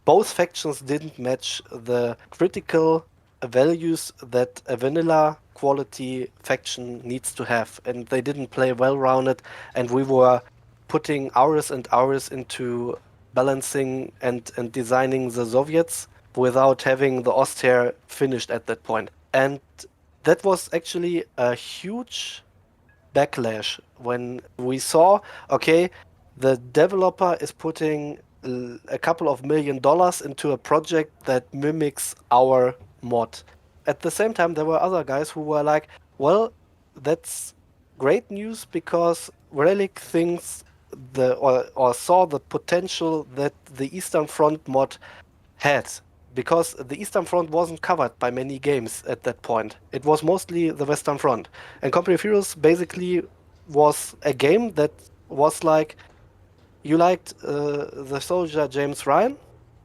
[SPEAKER 3] both factions didn't match the critical values that a vanilla quality faction needs to have, and they didn't play well rounded. And we were putting hours and hours into balancing and designing the Soviets without having the Ostheer finished at that point. And that was actually a huge backlash when we saw, okay, the developer is putting a couple of $1 million into a project that mimics our mod. At the same time, there were other guys who were like, well, that's great news because Relic thinks or saw the potential that the Eastern Front mod had, because the Eastern Front wasn't covered by many games at that point. It was mostly the Western Front. And Company of Heroes basically was a game that was like, you liked the soldier James Ryan,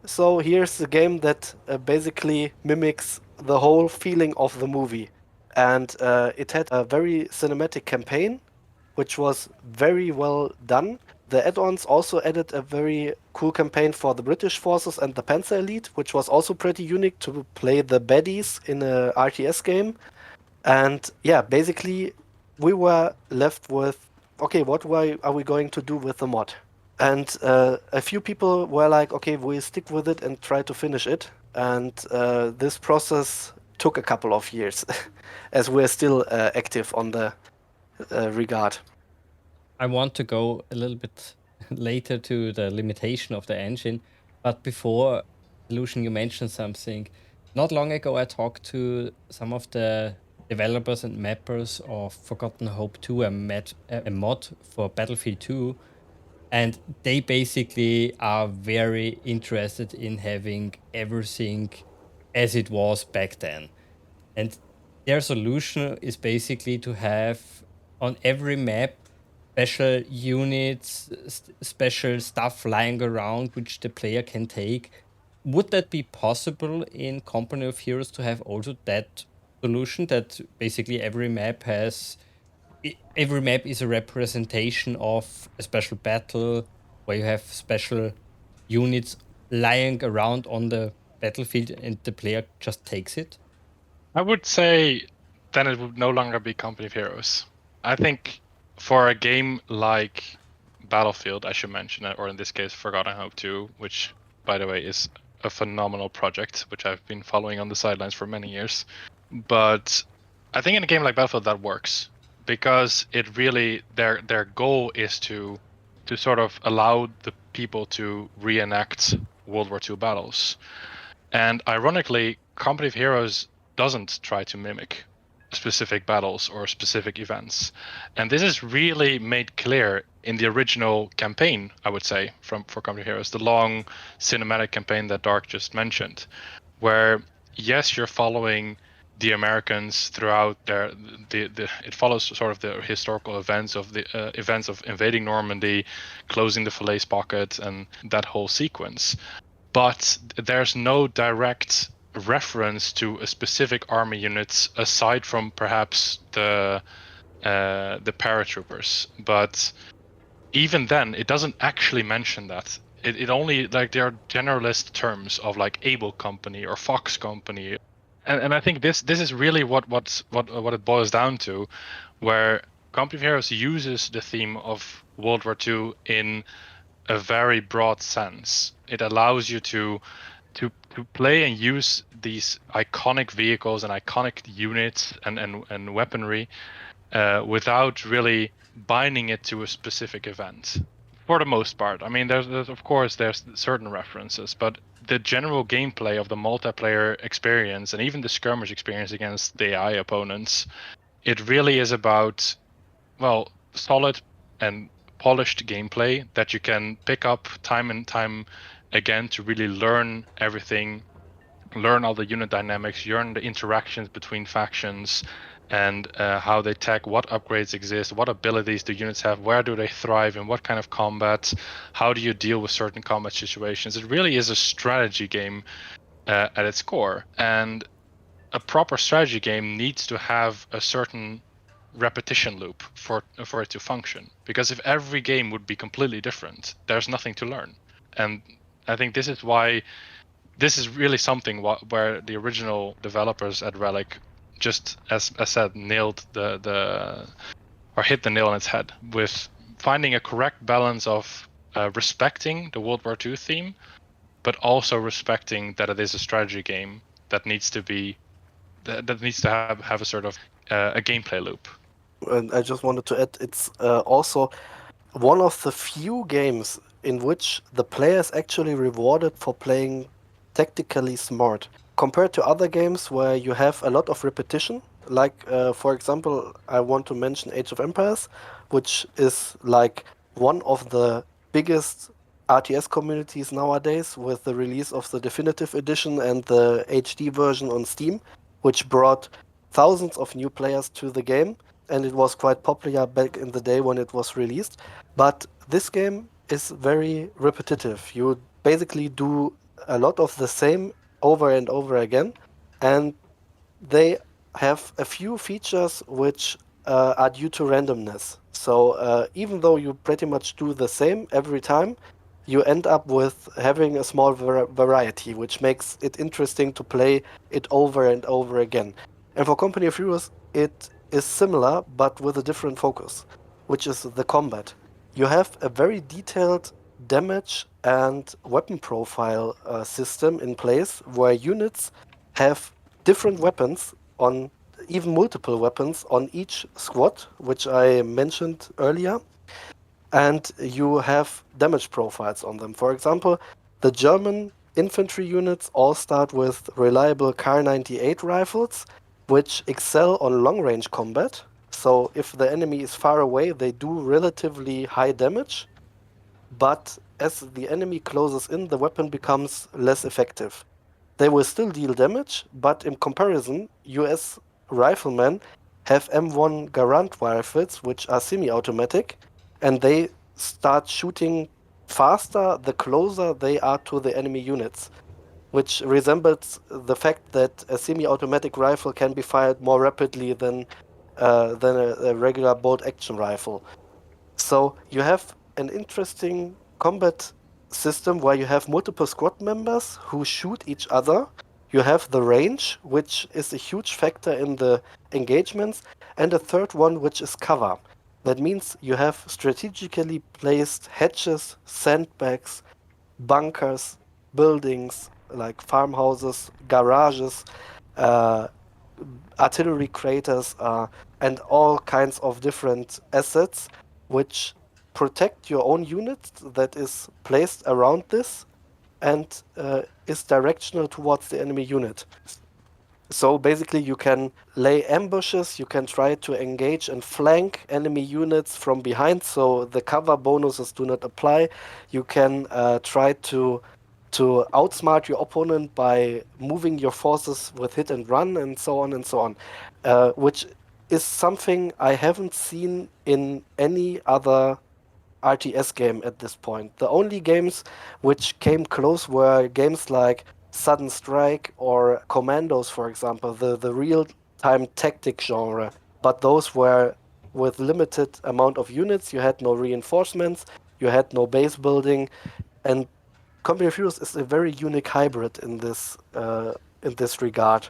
[SPEAKER 3] so here's the game that basically mimics the whole feeling of the movie. And it had a very cinematic campaign, which was very well done. The add-ons also added a very cool campaign for the British forces and the Panzer Elite, which was also pretty unique to play the baddies in a RTS game. And yeah, basically we were left with, okay, what are we going to do with the mod? And a few people were like, okay, we'll stick with it and try to finish it. And this process took a couple of years, as we're still active on the regard.
[SPEAKER 1] I want to go a little bit later to the limitation of the engine, but before, Lucian, you mentioned something. Not long ago, I talked to some of the developers and mappers of Forgotten Hope 2, a mod for Battlefield 2, and they basically are very interested in having everything as it was back then. And their solution is basically to have on every map special units, special stuff lying around which the player can take. Would that be possible in Company of Heroes to have also that solution, that basically every map is a representation of a special battle where you have special units lying around on the battlefield and the player just takes it?
[SPEAKER 2] I would say then it would no longer be Company of Heroes. I think for a game like Battlefield, I should mention it, or in this case, Forgotten Hope 2, which, by the way, is a phenomenal project, which I've been following on the sidelines for many years. But I think in a game like Battlefield, that works because it really their goal is to sort of allow the people to reenact World War II battles. And ironically, Company of Heroes doesn't try to mimic specific battles or specific events. And this is really made clear in the original campaign, I would say, for Company of Heroes, the long cinematic campaign that Dark just mentioned, where yes, you're following the Americans throughout it follows sort of the historical events of invading Normandy, closing the Falaise pocket, and that whole sequence. But there's no direct reference to a specific army units aside from perhaps the paratroopers. But even then, it doesn't actually mention that. It only, like, there are generalist terms of like Able Company or Fox Company, and I think this is really what it boils down to, where Company of Heroes uses the theme of World War II in a very broad sense. It allows you to play and use these iconic vehicles and iconic units and weaponry without really binding it to a specific event. For the most part, I mean, there's of course there's certain references, but the general gameplay of the multiplayer experience and even the skirmish experience against the AI opponents it really is about, well, solid and polished gameplay that you can pick up time and time again to really learn everything, learn all the unit dynamics, learn the interactions between factions, and how they tech, what upgrades exist, what abilities do units have, where do they thrive, and what kind of combat, how do you deal with certain combat situations. It really is a strategy game at its core, and a proper strategy game needs to have a certain repetition loop for it to function, because if every game would be completely different, there's nothing to learn. And I think this is why this is really something where the original developers at Relic, just as I said, nailed or hit the nail on its head with finding a correct balance of respecting the World War II theme, but also respecting that it is a strategy game that needs to be that needs to have a sort of a gameplay loop.
[SPEAKER 3] And I just wanted to add, it's also one of the few games in which the player is actually rewarded for playing tactically smart. Compared to other games where you have a lot of repetition, like, for example, I want to mention Age of Empires, which is like one of the biggest RTS communities nowadays with the release of the Definitive Edition and the HD version on Steam, which brought thousands of new players to the game, and it was quite popular back in the day when it was released. But this game is very repetitive. You basically do a lot of the same over and over again, and they have a few features which are due to randomness. So even though you pretty much do the same every time, you end up with having a small variety, which makes it interesting to play it over and over again. And for Company of Heroes, it is similar, but with a different focus, which is the combat. You have a very detailed damage and weapon profile system in place where units have different weapons on even multiple weapons on each squad, which I mentioned earlier, and you have damage profiles on them. For example, the German infantry units all start with reliable Kar 98 rifles, which excel on long-range combat. So if the enemy is far away, they do relatively high damage, but as the enemy closes in, the weapon becomes less effective. They will still deal damage, but in comparison, US riflemen have M1 Garand rifles, which are semi-automatic, and they start shooting faster the closer they are to the enemy units, which resembles the fact that a semi-automatic rifle can be fired more rapidly than a regular bolt-action rifle. So you have an interesting combat system where you have multiple squad members who shoot each other. You have the range, which is a huge factor in the engagements, and a third one, which is cover. That means you have strategically placed hedges, sandbags, bunkers, buildings like farmhouses, garages, uh, artillery craters, and all kinds of different assets which protect your own unit that is placed around this and is directional towards the enemy unit. So basically you can lay ambushes, you can try to engage and flank enemy units from behind, so the cover bonuses do not apply. You can try to outsmart your opponent by moving your forces with hit and run and so on and so on, which is something I haven't seen in any other RTS game at this point. The only games which came close were games like Sudden Strike or Commandos, for example, the real-time tactic genre. But those were with limited amount of units. You had no reinforcements, you had no base building, and Company of Heroes is a very unique hybrid in this regard,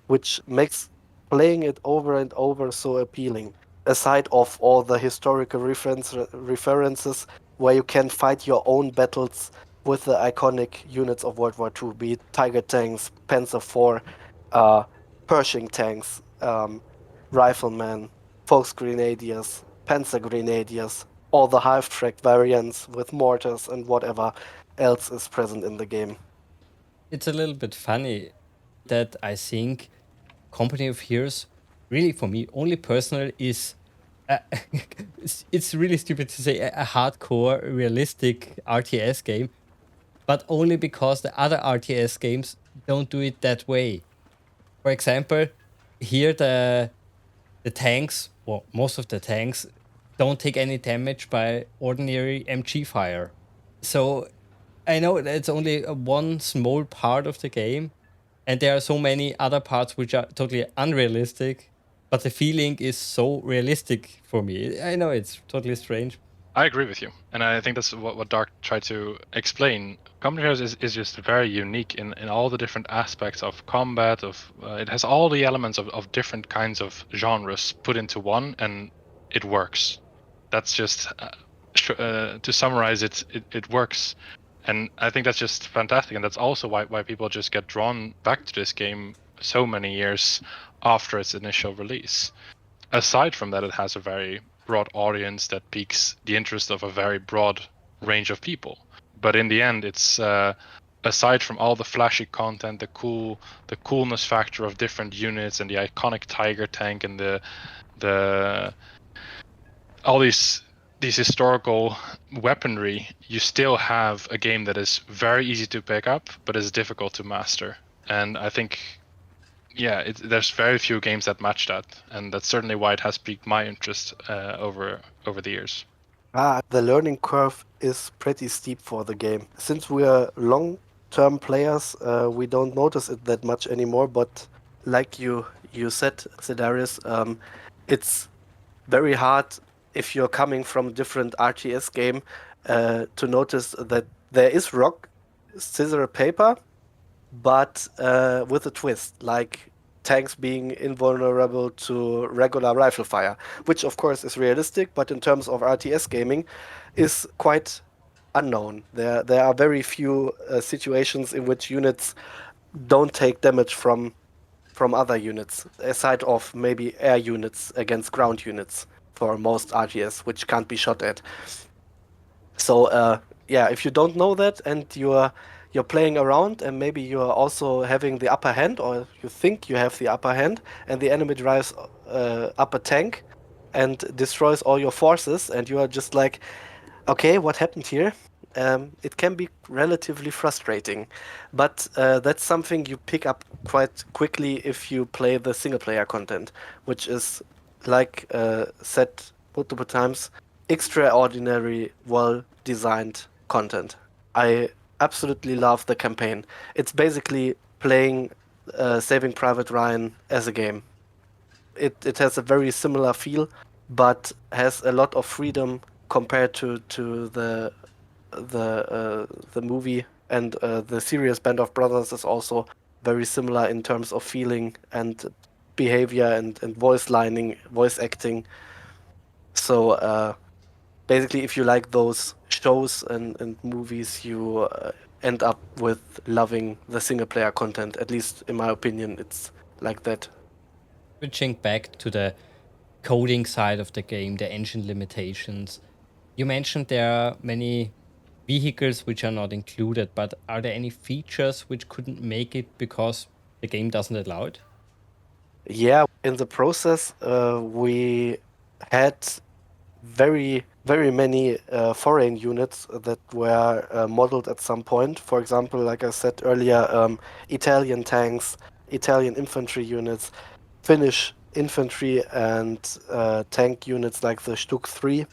[SPEAKER 3] which makes playing it over and over so appealing. Aside of all the historical references where you can fight your own battles with the iconic units of World War II, be it Tiger tanks, Panzer IV, Pershing tanks, riflemen, Volksgrenadiers, Panzer Grenadiers, all the half-track variants with mortars and whatever else is present in the game.
[SPEAKER 1] It's a little bit funny that I think Company of Heroes really for me, only personal is it's really stupid to say a hardcore realistic RTS game, but only because the other RTS games don't do it that way. For example, here the tanks, well, most of the tanks don't take any damage by ordinary MG fire. So I know that's only one small part of the game, and there are so many other parts which are totally unrealistic, but the feeling is so realistic for me. I know it's totally strange.
[SPEAKER 2] I agree with you, and I think that's what Dark tried to explain. Company Heroes is just very unique in all the different aspects of combat. It has all the elements of different kinds of genres put into one, and it works. That's just to summarize it. It works, and I think that's just fantastic, and that's also why people just get drawn back to this game so many years after its initial release. Aside from that, it has a very broad audience that piques the interest of a very broad range of people. But in the end, it's aside from all the flashy content, the coolness factor of different units and the iconic tiger tank and the all these historical weaponry, you still have a game that is very easy to pick up, but is difficult to master. And I think, yeah, there's very few games that match that, and that's certainly why it has piqued my interest over the years.
[SPEAKER 3] The learning curve is pretty steep for the game. Since we are long-term players, we don't notice it that much anymore. But like you said, Cedarius, it's very hard if you're coming from a different RTS game to notice that there is rock, scissor, paper, but with a twist, like tanks being invulnerable to regular rifle fire, which of course is realistic, but in terms of RTS gaming, is quite unknown. There are very few situations in which units don't take damage from other units, aside of maybe air units against ground units for most RTS, which can't be shot at. So yeah, if you don't know that and you're playing around and maybe you're also having the upper hand, or you think you have the upper hand, and the enemy drives up a tank and destroys all your forces, and you are just like, okay, what happened here? It can be relatively frustrating, but that's something you pick up quite quickly if you play the single player content, which is, like said multiple times, extraordinary well designed content. I absolutely love the campaign. It's basically playing Saving Private Ryan as a game. It has a very similar feel, but has a lot of freedom compared to the movie, and the series Band of Brothers is also very similar in terms of feeling and behavior and voice lining, voice acting. So basically, if you like those shows and movies, you end up with loving the single player content. At least in my opinion, it's like that.
[SPEAKER 1] Switching back to the coding side of the game, the engine limitations. You mentioned there are many vehicles which are not included, but are there any features which couldn't make it because the game doesn't allow it?
[SPEAKER 3] Yeah, in the process, we had very, very many foreign units that were modeled at some point. For example, like I said earlier, Italian tanks, Italian infantry units, Finnish infantry and tank units like the Stuk 3,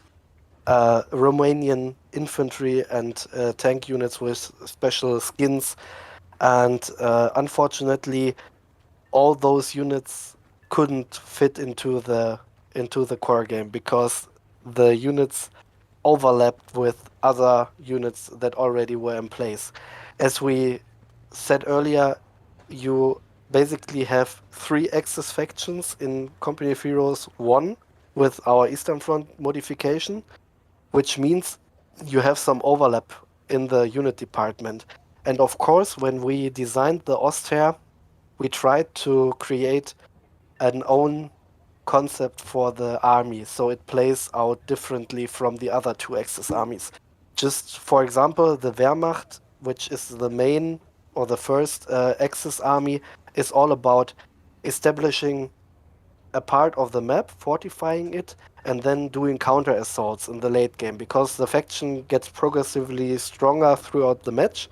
[SPEAKER 3] Romanian infantry and tank units with special skins. And unfortunately, all those units couldn't fit into the core game because the units overlapped with other units that already were in place. As we said earlier, you basically have 3 Axis factions in Company of Heroes 1 with our Eastern Front modification, which means you have some overlap in the unit department. And of course, when we designed the Ostheer, we tried to create an own concept for the army, so it plays out differently from the other 2 Axis armies. Just for example, the Wehrmacht, which is the main or the first Axis army, is all about establishing a part of the map, fortifying it, and then doing counter assaults in the late game, because the faction gets progressively stronger throughout the match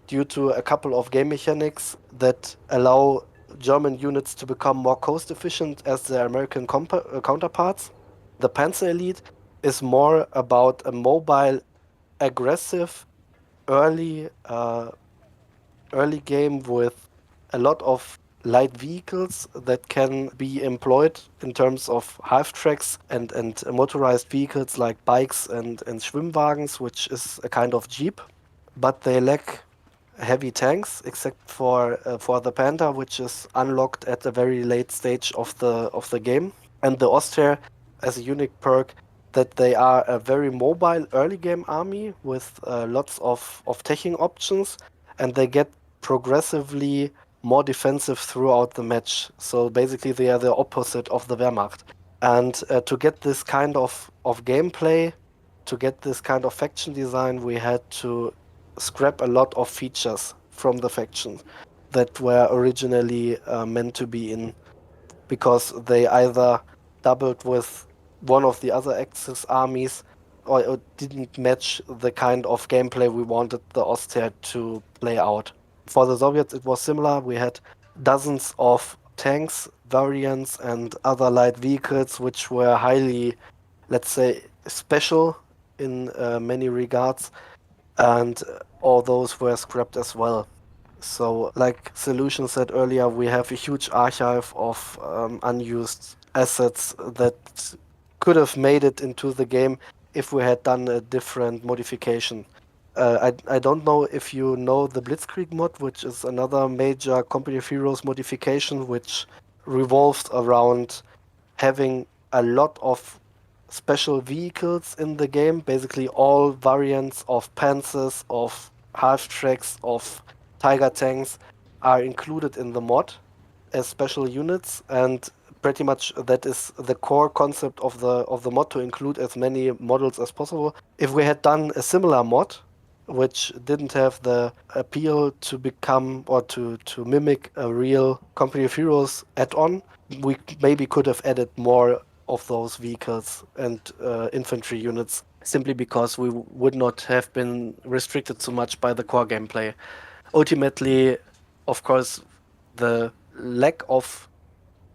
[SPEAKER 3] due to a couple of game mechanics that allow German units to become more cost efficient as their American counterparts. The Panzer Elite is more about a mobile, aggressive, early early game with a lot of light vehicles that can be employed in terms of half tracks and motorized vehicles like bikes and Schwimmwagens, which is a kind of jeep, but they lack heavy tanks except for the Panther, which is unlocked at a very late stage of the game, and the Ostheer as a unique perk that they are a very mobile early game army with lots of teching options, and they get progressively more defensive throughout the match. So basically, they are the opposite of the Wehrmacht. And to get this kind of gameplay, to get this kind of faction design, we had to scrap a lot of features from the faction that were originally meant to be in, because they either doubled with one of the other Axis armies, or didn't match the kind of gameplay we wanted the Ostheer to play out. For the Soviets, it was similar. We had dozens of tanks, variants, and other light vehicles, which were highly, let's say, special in many regards, and all those were scrapped as well. So, like Celution said earlier, we have a huge archive of unused assets that could have made it into the game if we had done a different modification. I don't know if you know the Blitzkrieg mod, which is another major Company of Heroes modification, which revolves around having a lot of special vehicles in the game, basically all variants of Panzers, of half tracks, of Tiger tanks are included in the mod as special units, and pretty much that is the core concept of the mod, to include as many models as possible. If we had done a similar mod, which didn't have the appeal to become or to mimic a real Company of Heroes add-on, we maybe could have added more of those vehicles and infantry units, simply because we would not have been restricted so much by the core gameplay. Ultimately, of course, the lack of,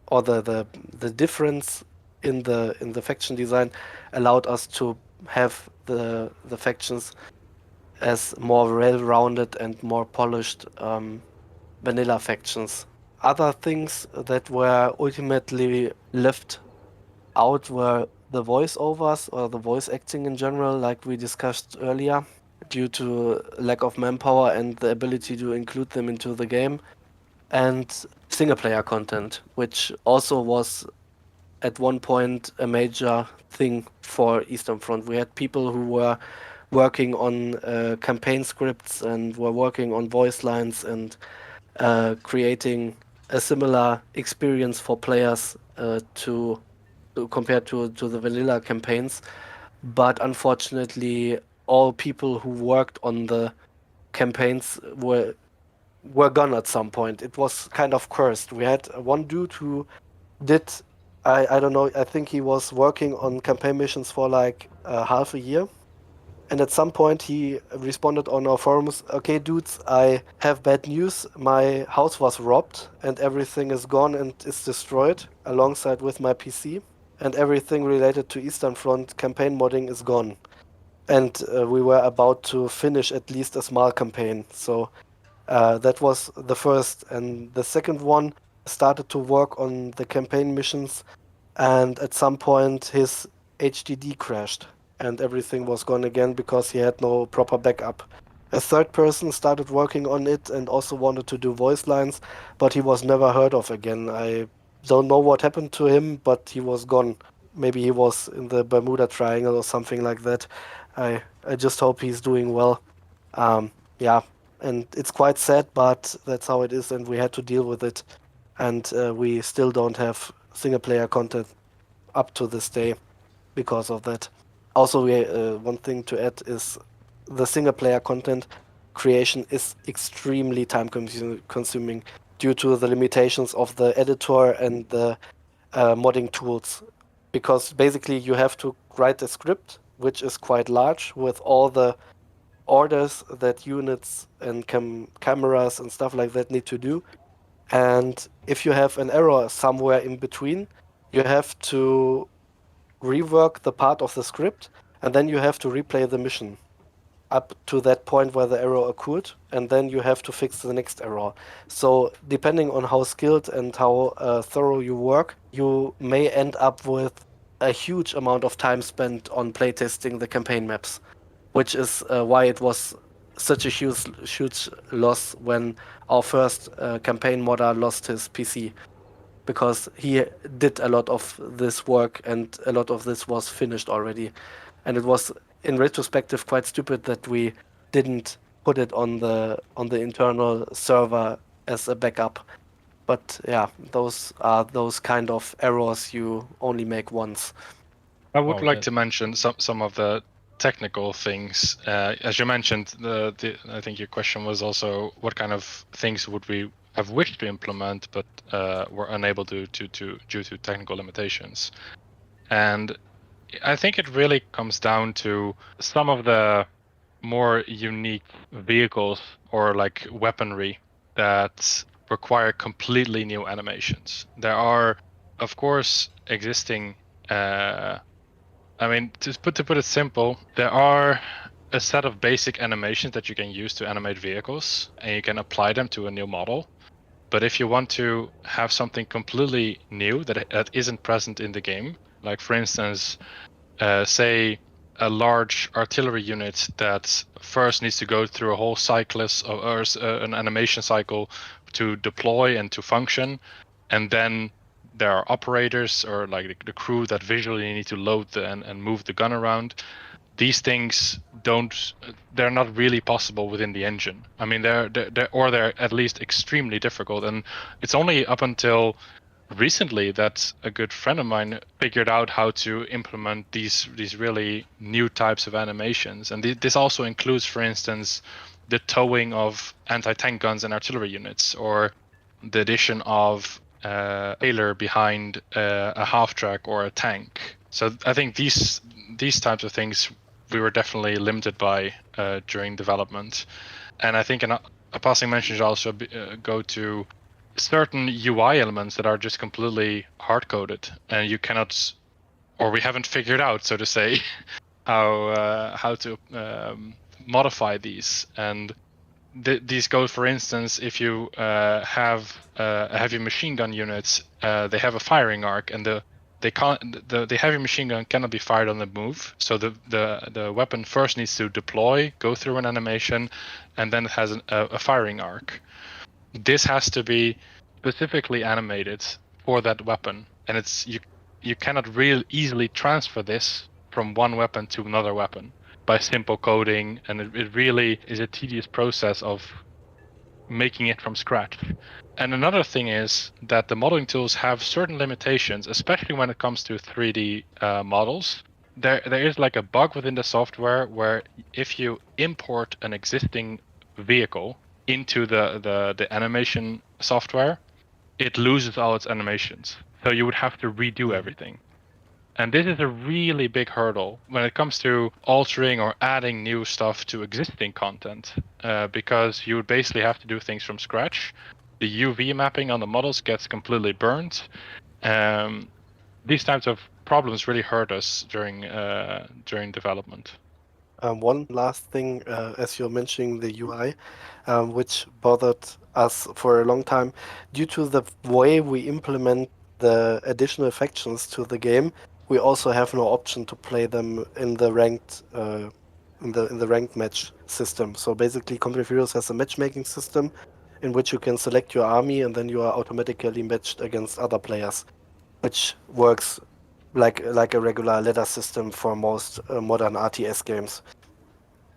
[SPEAKER 3] or the difference in the faction design allowed us to have the factions as more well-rounded and more polished vanilla factions. Other things that were ultimately left out were the voiceovers, or the voice acting in general, like we discussed earlier, due to lack of manpower and the ability to include them into the game, and single player content, which also was at one point a major thing for Eastern Front. We had people who were working on campaign scripts and were working on voice lines and creating a similar experience for players compared to the vanilla campaigns. But unfortunately, all people who worked on the campaigns were gone at some point. It was kind of cursed. We had one dude who did, I don't know, I think he was working on campaign missions for like half a year. And at some point he responded on our forums, okay, dudes, I have bad news. My house was robbed and everything is gone and is destroyed alongside with my PC. And everything related to Eastern Front campaign modding is gone. And we were about to finish at least a small campaign. So that was the first. And the second one started to work on the campaign missions. And at some point, his HDD crashed and everything was gone again because he had no proper backup. A third person started working on it and also wanted to do voice lines, but he was never heard of again. I don't know what happened to him, but he was gone. Maybe he was in the Bermuda Triangle or something like that. I just hope he's doing well. Yeah, and it's quite sad, but that's how it is, and we had to deal with it. And we still don't have single player content up to this day because of that. Also, one thing to add is the single player content creation is extremely time consuming due to the limitations of the editor and the modding tools, because basically you have to write a script which is quite large with all the orders that units and cameras and stuff like that need to do. And if you have an error somewhere in between, you have to rework the part of the script, and then you have to replay the mission up to that point where the error occurred, and then you have to fix the next error. So depending on how skilled and how thorough you work, you may end up with a huge amount of time spent on playtesting the campaign maps, which is why it was such a huge loss when our first campaign modder lost his PC, because he did a lot of this work and a lot of this was finished already. And it was, in retrospective, quite stupid that we didn't put it on the internal server as a backup. But yeah, those are those kind of errors you only make once.
[SPEAKER 2] I would
[SPEAKER 1] Oh,
[SPEAKER 2] like
[SPEAKER 1] that-
[SPEAKER 2] to mention some of the technical things. As you mentioned, I think your question was also what kind of things would we have wished to implement, but were unable to due to technical limitations. And I think it really comes down to some of the more unique vehicles or like weaponry that require completely new animations. There are, of course, existing. I mean, to put it simple, there are a set of basic animations that you can use to animate vehicles, and you can apply them to a new model. But if you want to have something completely new that isn't present in the game, like for instance, say a large artillery unit that first needs to go through a whole cyclist or an animation cycle to deploy and to function, and then there are operators or like the crew that visually need to load and move the gun around. These things they're not really possible within the engine. I mean, they're at least extremely difficult, and it's only up until recently that a good friend of mine figured out how to implement these really new types of animations. And this also includes, for instance, the towing of anti-tank guns and artillery units, or the addition of trailer behind a half track or a tank. So I think these types of things we were definitely limited by during development. And I think a passing mention should also go to certain UI elements that are just completely hard coded, and you cannot, or we haven't figured out, so to say, how to modify these. And these go, for instance, if you have a heavy machine gun unit, they have a firing arc, and the heavy machine gun cannot be fired on the move. So the weapon first needs to deploy, go through an animation, and then it has a firing arc. This has to be specifically animated for that weapon, and it's you cannot real easily transfer this from one weapon to another weapon by simple coding, and it really is a tedious process of making it from scratch. And another thing is that the modeling tools have certain limitations, especially when it comes to 3D models. There is like a bug within the software where if you import an existing vehicle into the animation software, it loses all its animations. So you would have to redo everything. And this is a really big hurdle when it comes to altering or adding new stuff to existing content, because you would basically have to do things from scratch. The UV mapping on the models gets completely burned. These types of problems really hurt us during development.
[SPEAKER 3] One last thing, as you're mentioning the UI, which bothered us for a long time, due to the way we implement the additional factions to the game, we also have no option to play them in the ranked in the ranked match system. So basically, Company of Heroes has a matchmaking system in which you can select your army and then you are automatically matched against other players, which works like a regular ladder system for most modern RTS games.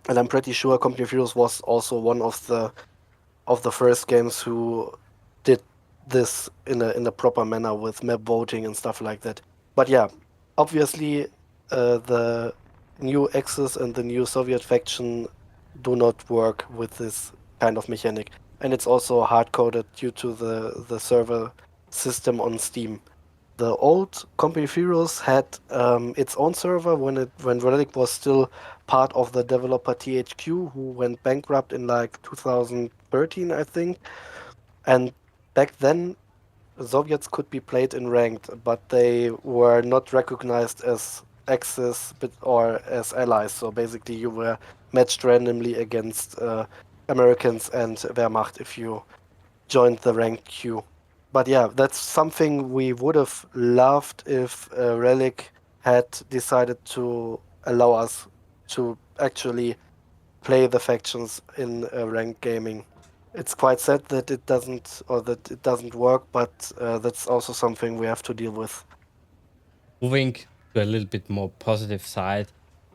[SPEAKER 3] And I'm pretty sure Company of Heroes was also one of the first games who did this in a proper manner with map voting and stuff like that. But yeah, obviously the new Axis and the new Soviet faction do not work with this kind of mechanic, and it's also hard coded due to the server system on Steam. The old Company of Heroes had its own server when Relic was still part of the developer THQ, who went bankrupt in like 2013, I think. And back then, Soviets could be played in ranked, but they were not recognized as Axis or as allies. So basically, you were matched randomly against Americans and Wehrmacht if you joined the ranked queue. But yeah, that's something we would have loved if Relic had decided to allow us to actually play the factions in ranked gaming. It's quite sad that it doesn't work, but that's also something we have to deal with.
[SPEAKER 1] Moving to a little bit more positive side,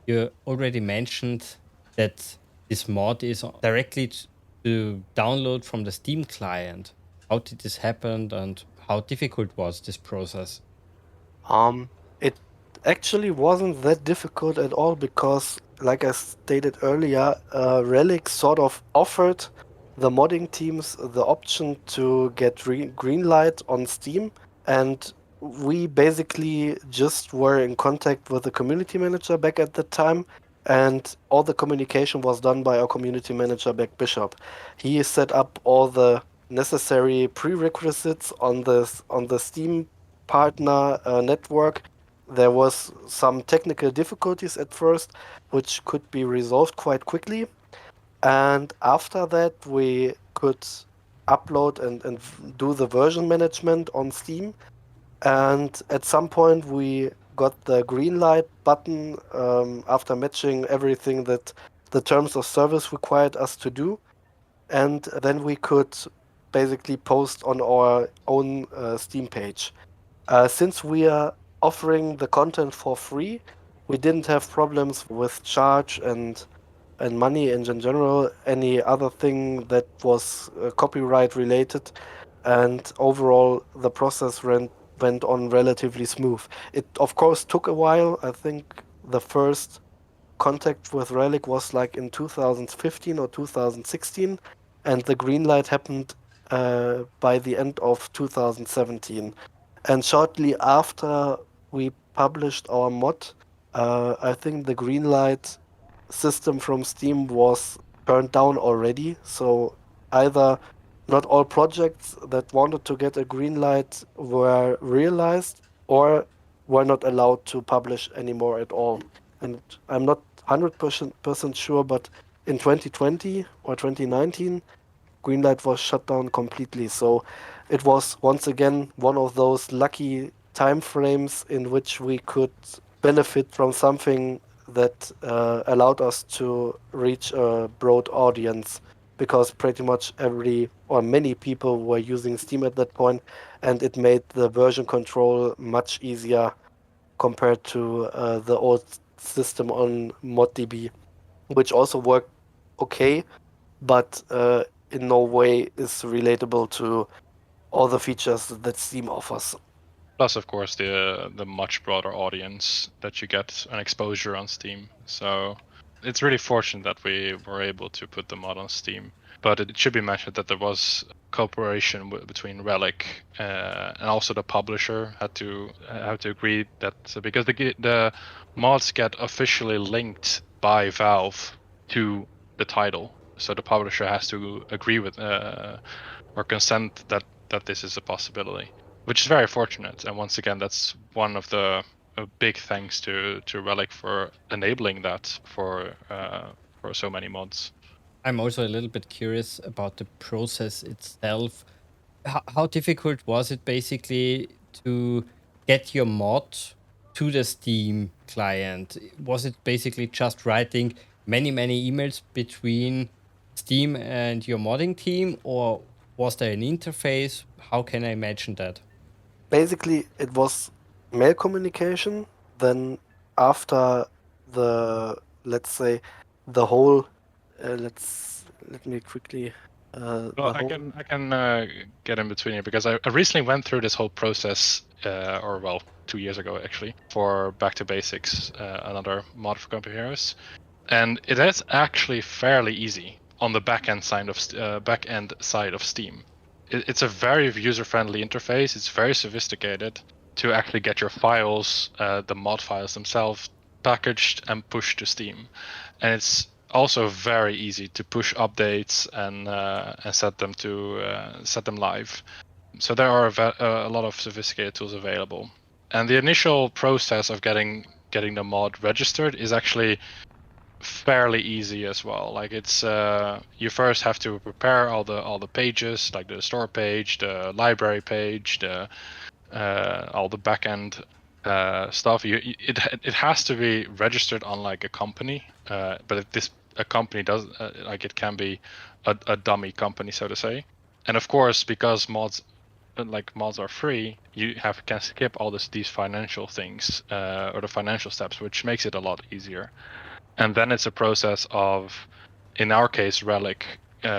[SPEAKER 1] you already mentioned that this mod is directly to download from the Steam client. How did this happen and how difficult was this process?
[SPEAKER 3] It actually wasn't that difficult at all because, like I stated earlier, Relic sort of offered the modding teams the option to get green light on Steam, and we basically just were in contact with the community manager back at the time, and all the communication was done by our community manager back Bishop. He set up all the necessary prerequisites on the Steam partner network. There was some technical difficulties at first, which could be resolved quite quickly. And after that, we could upload and do the version management on Steam. And at some point, we got the green light button after matching everything that the terms of service required us to do. And then we could basically post on our own Steam page. Since we are offering the content for free, we didn't have problems with charge and money and in general any other thing that was copyright related. And overall, the process went on relatively smooth. It of course took a while. I think the first contact with Relic was like in 2015 or 2016, and the green light happened by the end of 2017. And shortly after we published our mod, I think the green light system from Steam was turned down already. So either not all projects that wanted to get a green light were realized or were not allowed to publish anymore at all. And I'm not 100% sure, but in 2020 or 2019, Greenlight was shut down completely. So it was once again one of those lucky time frames in which we could benefit from something that allowed us to reach a broad audience because pretty much every or many people were using Steam at that point, and it made the version control much easier compared to the old system on ModDB, which also worked okay, but in no way is relatable to all the features that Steam offers.
[SPEAKER 2] Plus, of course, the much broader audience that you get an exposure on Steam. So it's really fortunate that we were able to put the mod on Steam. But it should be mentioned that there was cooperation between Relic and also the publisher had to agree that because the mods get officially linked by Valve to the title, so the publisher has to agree with or consent that this is a possibility, which is very fortunate. And once again, that's one of the big thanks to Relic for enabling that for so many mods.
[SPEAKER 1] I'm also a little bit curious about the process itself. How difficult was it basically to get your mod to the Steam client? Was it basically just writing many emails between Steam and your modding team, or was there an interface? How can I imagine that?
[SPEAKER 3] Basically, it was mail communication. Then after let's say, the whole, let me quickly,
[SPEAKER 2] Well,
[SPEAKER 3] the whole.
[SPEAKER 2] I can get in between here because I recently went through this whole process, 2 years ago actually, for Back to Basics, another mod for Company Heroes, and it is actually fairly easy on the back end side of Steam. It's a very user-friendly interface. It's very sophisticated, to actually get your files, the mod files themselves, packaged and pushed to Steam. And it's also very easy to push updates and set them live. So there are a lot of sophisticated tools available. And the initial process of getting the mod registered is actually fairly easy as well. Like it's you first have to prepare all the pages, like the store page, the library page, the all the backend stuff. It has to be registered on like a company, but if a company does like it can be a dummy company, so to say. And of course, because mods are free, you can skip all these financial things or the financial steps, which makes it a lot easier. And then it's a process of, in our case, Relic,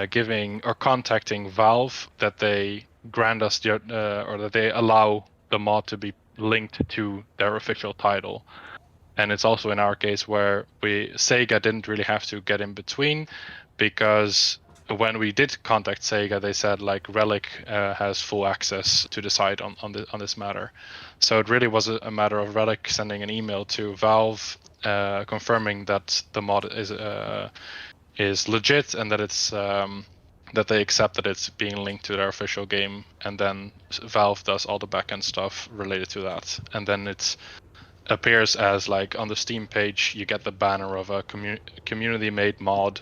[SPEAKER 2] giving or contacting Valve that they grant us or that they allow the mod to be linked to their official title. And it's also in our case where Sega didn't really have to get in between, because when we did contact Sega, they said like Relic has full access to decide on this matter. So it really was a matter of Relic sending an email to Valve confirming that the mod is legit and that it's that they accept that it's being linked to their official game, and then Valve does all the backend stuff related to that, and then it appears as like on the Steam page you get the banner of a community-made mod,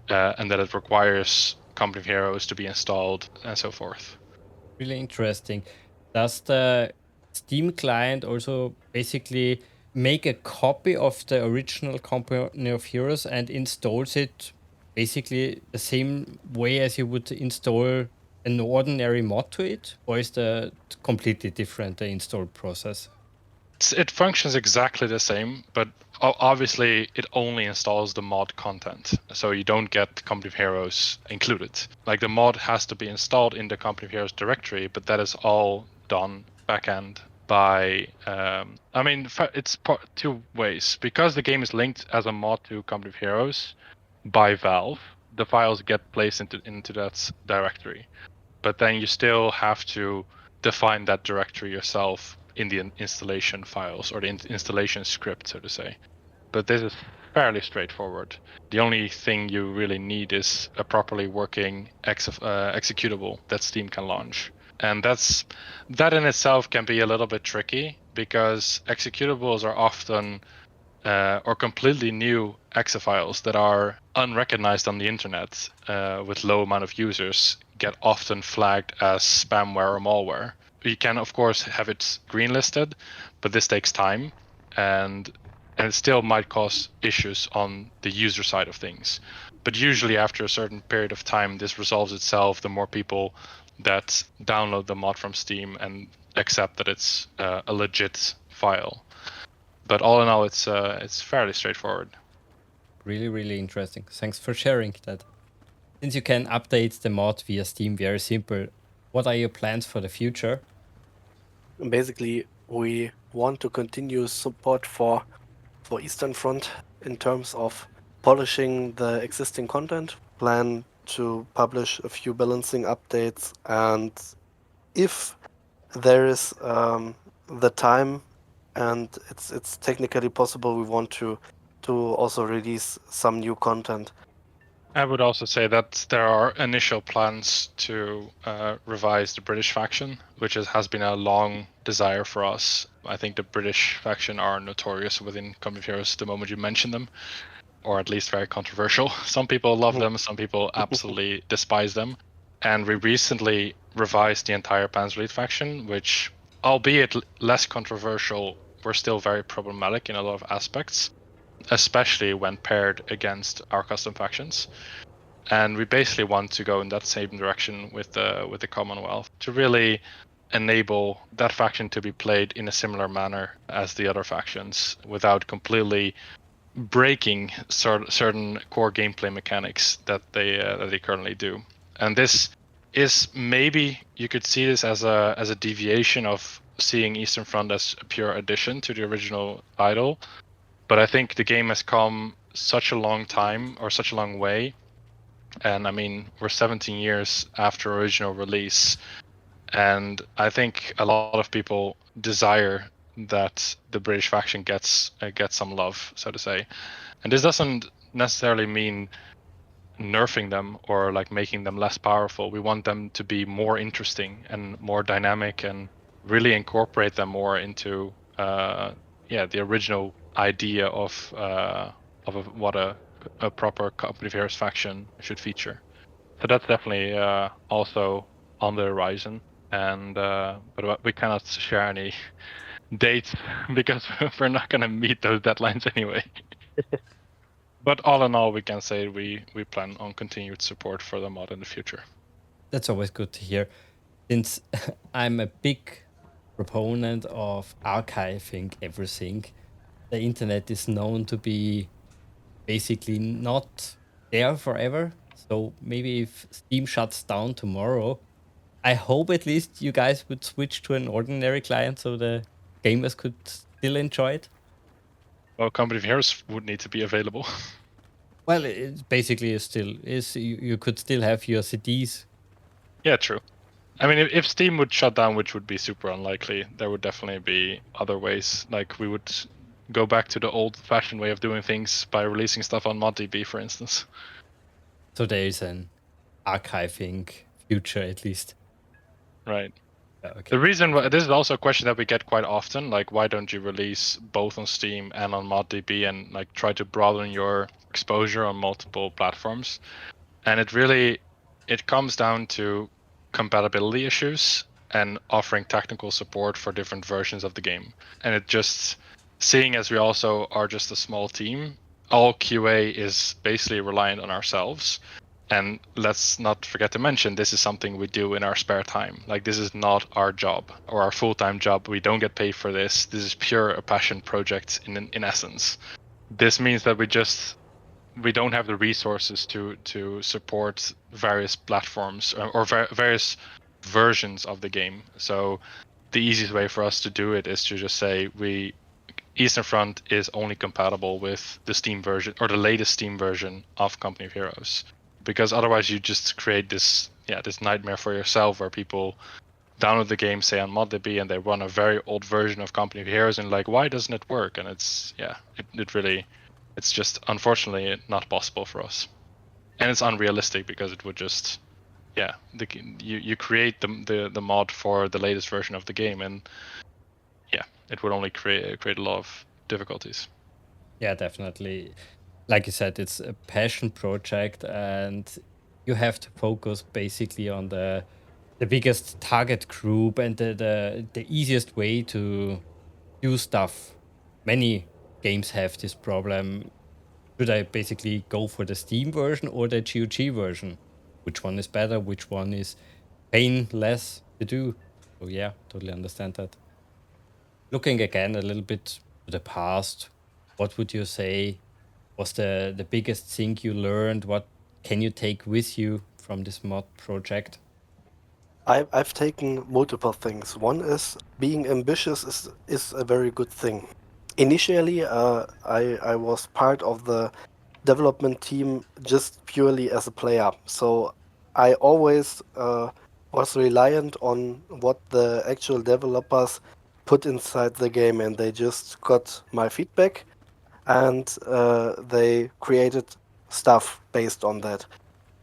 [SPEAKER 2] and that it requires Company of Heroes to be installed and so forth.
[SPEAKER 1] Really interesting. Does the Steam client also basically make a copy of the original Company of Heroes and installs it basically the same way as you would install an ordinary mod to it? Or is that completely different, the install process?
[SPEAKER 2] It functions exactly the same, but obviously it only installs the mod content, so you don't get Company of Heroes included. Like the mod has to be installed in the Company of Heroes directory, but that is all done backend by it's two ways. Because the game is linked as a mod to Company of Heroes by Valve, the files get placed into that directory, but then you still have to define that directory yourself in the installation files or the installation script, so to say. But this is fairly straightforward. The only thing you really need is a properly working executable that Steam can launch. And that in itself can be a little bit tricky, because executables are often or completely new exe files that are unrecognized on the internet with low amount of users get often flagged as spamware or malware. You can of course have it greenlisted, but this takes time, and it still might cause issues on the user side of things. But usually after a certain period of time, this resolves itself. The more people that download the mod from Steam and accept that it's a legit file. But all in all, it's fairly straightforward.
[SPEAKER 1] Really, really interesting. Thanks for sharing that. Since you can update the mod via Steam, very simple. What are your plans for the future?
[SPEAKER 3] Basically, we want to continue support for Eastern Front in terms of polishing the existing content. Plan to publish a few balancing updates, and if there is the time and it's technically possible, we want to also release some new content.
[SPEAKER 2] I would also say that there are initial plans to revise the British faction, which has been a long desire for us. I think the British faction are notorious within Company of Heroes the moment you mention them, or at least very controversial. Some people love them, some people absolutely despise them. And we recently revised the entire Panzer Elite faction, which, albeit less controversial, were still very problematic in a lot of aspects, especially when paired against our custom factions. And we basically want to go in that same direction with the Commonwealth to really enable that faction to be played in a similar manner as the other factions without completely breaking certain core gameplay mechanics that they currently do. And this is, maybe you could see this as a deviation of seeing Eastern Front as a pure addition to the original title. But I think the game has come such a long time, or such a long way. And I mean, we're 17 years after original release. And I think a lot of people desire that the British faction gets some love, so to say. And this doesn't necessarily mean nerfing them or like making them less powerful. We want them to be more interesting and more dynamic, and really incorporate them more into the original idea of what a proper Company of Heroes faction should feature. So that's definitely also on the horizon, and but we cannot share any dates because we're not going to meet those deadlines anyway. But all in all, we can say we plan on continued support for the mod in the future.
[SPEAKER 1] That's always good to hear. Since I'm a big proponent of archiving everything, the internet is known to be basically not there forever. So maybe if Steam shuts down tomorrow, I hope at least you guys would switch to an ordinary client so the gamers could still enjoy it.
[SPEAKER 2] Well, Company of Heroes would need to be available.
[SPEAKER 1] Well, it basically is still is you could still have your CDs.
[SPEAKER 2] Yeah, true. I mean, if Steam would shut down, which would be super unlikely, there would definitely be other ways. Like we would go back to the old-fashioned way of doing things by releasing stuff on ModDB, for instance.
[SPEAKER 1] So there is an archiving future at least.
[SPEAKER 2] Right.
[SPEAKER 1] Okay.
[SPEAKER 2] The reason why this is also a question that we get quite often, like why don't you release both on Steam and on ModDB and like try to broaden your exposure on multiple platforms? And it comes down to compatibility issues and offering technical support for different versions of the game. And it just, seeing as we also are just a small team, all QA is basically reliant on ourselves. And let's not forget to mention, this is something we do in our spare time. Like this is not our job or our full-time job. We don't get paid for this. This is pure a passion project in essence. This means that we don't have the resources to support various platforms or various versions of the game. So the easiest way for us to do it is to just say Eastern Front is only compatible with the Steam version or the latest Steam version of Company of Heroes, because otherwise you just create this nightmare for yourself where people download the game, say on ModDB, and they run a very old version of Company of Heroes and like, why doesn't it work? And it's just unfortunately not possible for us, and it's unrealistic because it would just you create the mod for the latest version of the game, and it would only create a lot of difficulties.
[SPEAKER 1] Yeah, definitely. Like you said, it's a passion project, and you have to focus basically on the biggest target group and the easiest way to do stuff. Many games have this problem. Should I basically go for the Steam version or the GOG version? Which one is better? Which one is painless to do? So yeah, totally understand that. Looking again a little bit to the past, what would you say was the biggest thing you learned? What can you take with you from this mod project?
[SPEAKER 3] I've taken multiple things. One is being ambitious is a very good thing. Initially, I was part of the development team just purely as a player. So I always was reliant on what the actual developers put inside the game, and they just got my feedback, and they created stuff based on that.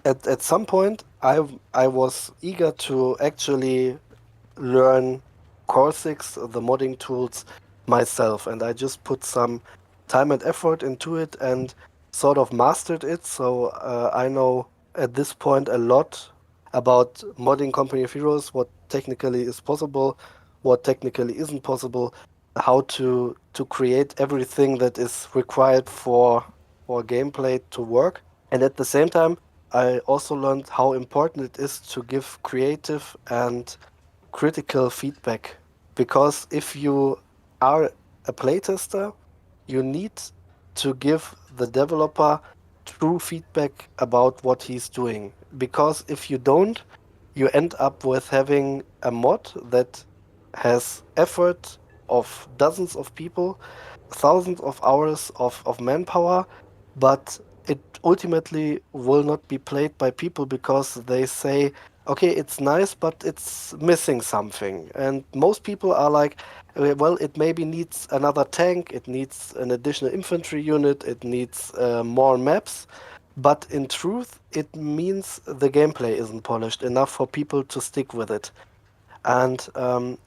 [SPEAKER 3] At some point, I was eager to actually learn Core 6, the modding tools, myself, and I just put some time and effort into it and sort of mastered it. So I know at this point a lot about modding Company of Heroes, what technically is possible, what technically isn't possible, how to create everything that is required for gameplay to work. And at the same time, I also learned how important it is to give creative and critical feedback. Because if you are a playtester, you need to give the developer true feedback about what he's doing. Because if you don't, you end up with having a mod that has effort of dozens of people, thousands of hours of manpower, but it ultimately will not be played by people because they say, okay, it's nice, but it's missing something. And most people are like, well, it maybe needs another tank, it needs an additional infantry unit, it needs more maps. But in truth, it means the gameplay isn't polished enough for people to stick with it. And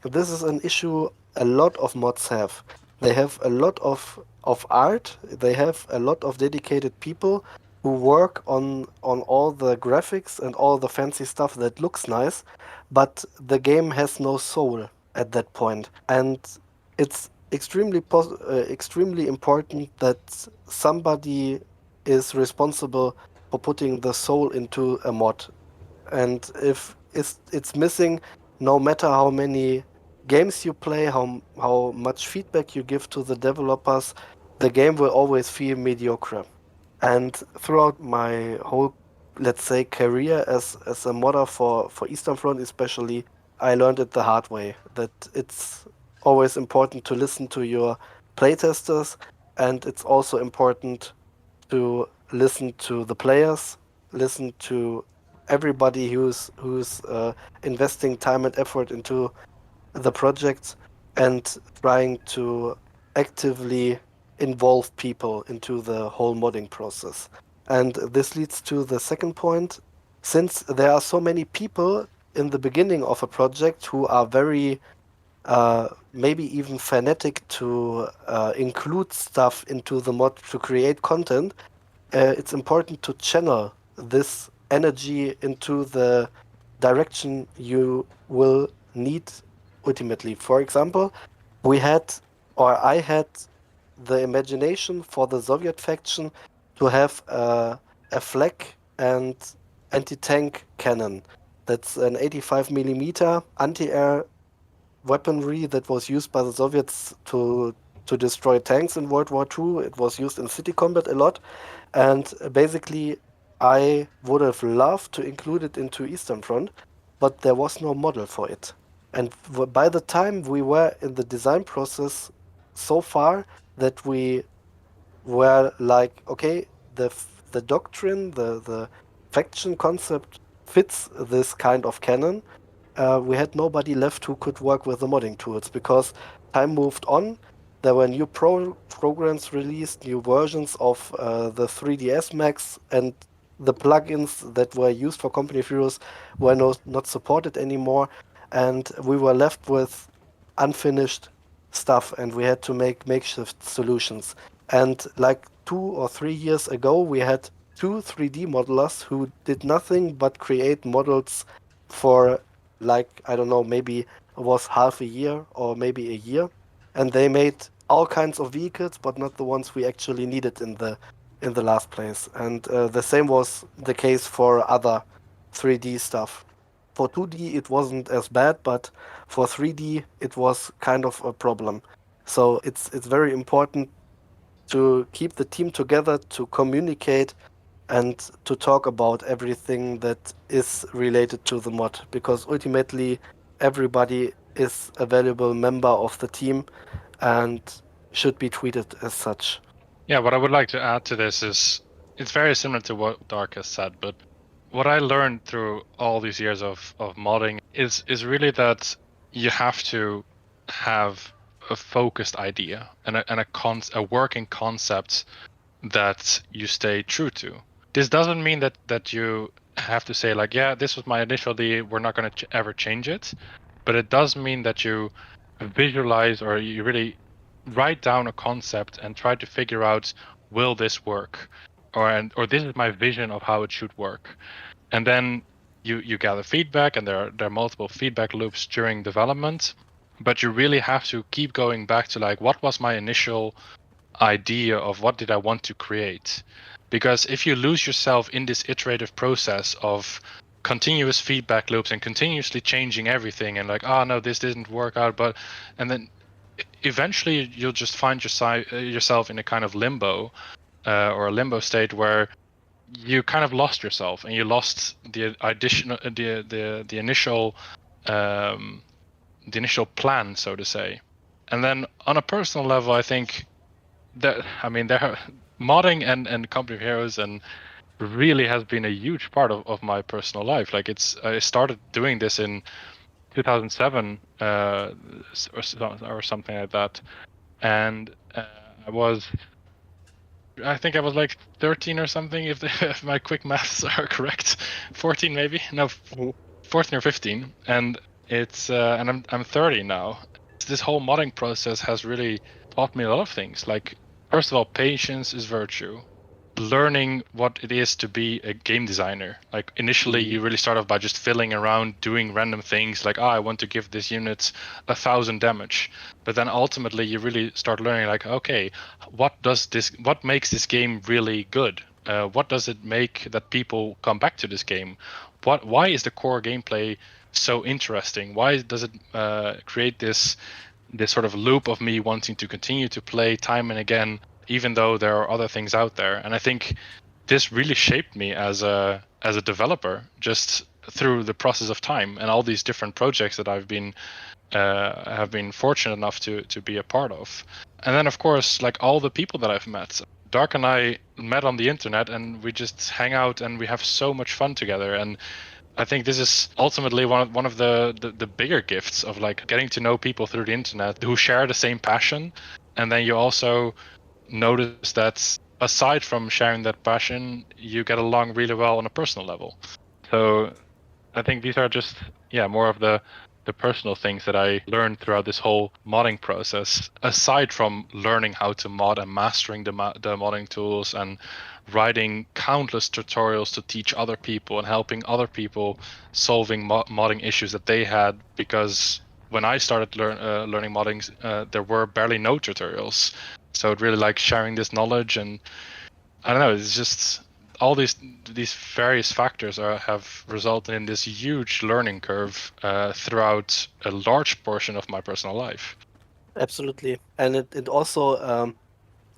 [SPEAKER 3] this is an issue a lot of mods have. They have a lot of art, they have a lot of dedicated people who work on all the graphics and all the fancy stuff that looks nice, but the game has no soul at that point. And it's extremely important that somebody is responsible for putting the soul into a mod. And if it's missing, no matter how many games you play, how much feedback you give to the developers, the game will always feel mediocre. And throughout my whole, let's say, career as a modder for Eastern Front especially, I learned it the hard way that it's always important to listen to your playtesters, and it's also important to listen to the players, listen to everybody who's investing time and effort into the project, and trying to actively involve people into the whole modding process. And this leads to the second point. Since there are so many people in the beginning of a project who are very maybe even fanatic to include stuff into the mod to create content, it's important to channel this energy into the direction you will need ultimately. For example, we had, or I had, the imagination for the Soviet faction to have a flak and anti-tank cannon. That's an 85 millimeter anti-air weaponry that was used by the Soviets to destroy tanks in World War II. It was used in city combat a lot, and basically, I would have loved to include it into Eastern Front, but there was no model for it. And by the time we were in the design process so far that we were like, okay, the doctrine, the faction concept fits this kind of canon, we had nobody left who could work with the modding tools because time moved on. There were new programs released, new versions of the 3ds Max, and the plugins that were used for Company of Heroes were not supported anymore. And we were left with unfinished stuff, and we had to make makeshift solutions. And like 2 or 3 years ago, we had two 3D modelers who did nothing but create models for, like, I don't know, maybe it was half a year or maybe a year, and they made all kinds of vehicles, but not the ones we actually needed in the last place. And the same was the case for other 3D stuff. For 2D, it wasn't as bad, but for 3D, it was kind of a problem. So it's very important to keep the team together, to communicate, and to talk about everything that is related to the mod, because ultimately everybody is a valuable member of the team and should be treated as such.
[SPEAKER 2] Yeah, what I would like to add to this is it's very similar to what Dark has said, but what I learned through all these years of modding is really that you have to have a focused idea and a working concept that you stay true to. This doesn't mean that you have to say like, yeah, this was my initial idea, we're not going to ever change it, but it does mean that you visualize or you really write down a concept and try to figure out, will this work, or this is my vision of how it should work, and then you gather feedback, and there are multiple feedback loops during development, but you really have to keep going back to like, what was my initial idea of what did I want to create? Because if you lose yourself in this iterative process of continuous feedback loops and continuously changing everything and like, oh no, this didn't work out, but and then eventually you'll just find yourself in a kind of limbo or a limbo state where you kind of lost yourself and you lost the additional the initial the initial plan, so to say. And then on a personal level, I think that, I mean, there are modding and Company of Heroes and really has been a huge part of my personal life. Like I started doing this in 2007 or something like that, and I think I was like 13 or something, if my quick maths are correct. 14 maybe, no, 14 or 15, and I'm 30 now. This whole modding process has really taught me a lot of things. Like, first of all, patience is virtue. Learning what it is to be a game designer. Like, initially you really start off by just filling around, doing random things like, I want to give this unit 1,000 damage. But then ultimately you really start learning, like, okay, what makes this game really good? What does it make that people come back to this game? Why is the core gameplay so interesting? Why does it create this sort of loop of me wanting to continue to play time and again, even though there are other things out there? And I think this really shaped me as a developer, just through the process of time and all these different projects that I've been have been fortunate enough to be a part of. And then, of course, like all the people that I've met, Dark and I met on the internet, and we just hang out and we have so much fun together. And I think this is ultimately one of the bigger gifts of like getting to know people through the internet who share the same passion. And then you also notice that aside from sharing that passion, you get along really well on a personal level. So I think these are just more of the personal things that I learned throughout this whole modding process. Aside from learning how to mod and mastering the modding tools and writing countless tutorials to teach other people and helping other people solving modding issues that they had, because when I started learning modding, there were barely no tutorials. So it really like sharing this knowledge, and I don't know, it's just all these various factors have resulted in this huge learning curve throughout a large portion of my personal life.
[SPEAKER 3] Absolutely. And it also,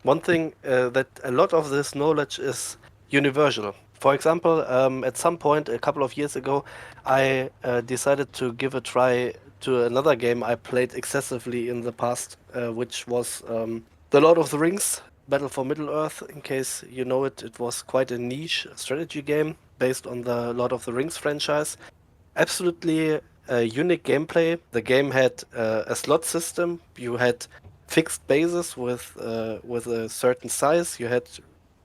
[SPEAKER 3] one thing that a lot of this knowledge is universal. For example, at some point a couple of years ago, I decided to give a try to another game I played excessively in the past, which was The Lord of the Rings, Battle for Middle-earth. In case you know it, it was quite a niche strategy game based on the Lord of the Rings franchise. Absolutely unique gameplay. The game had a slot system. You had fixed bases with a certain size. You had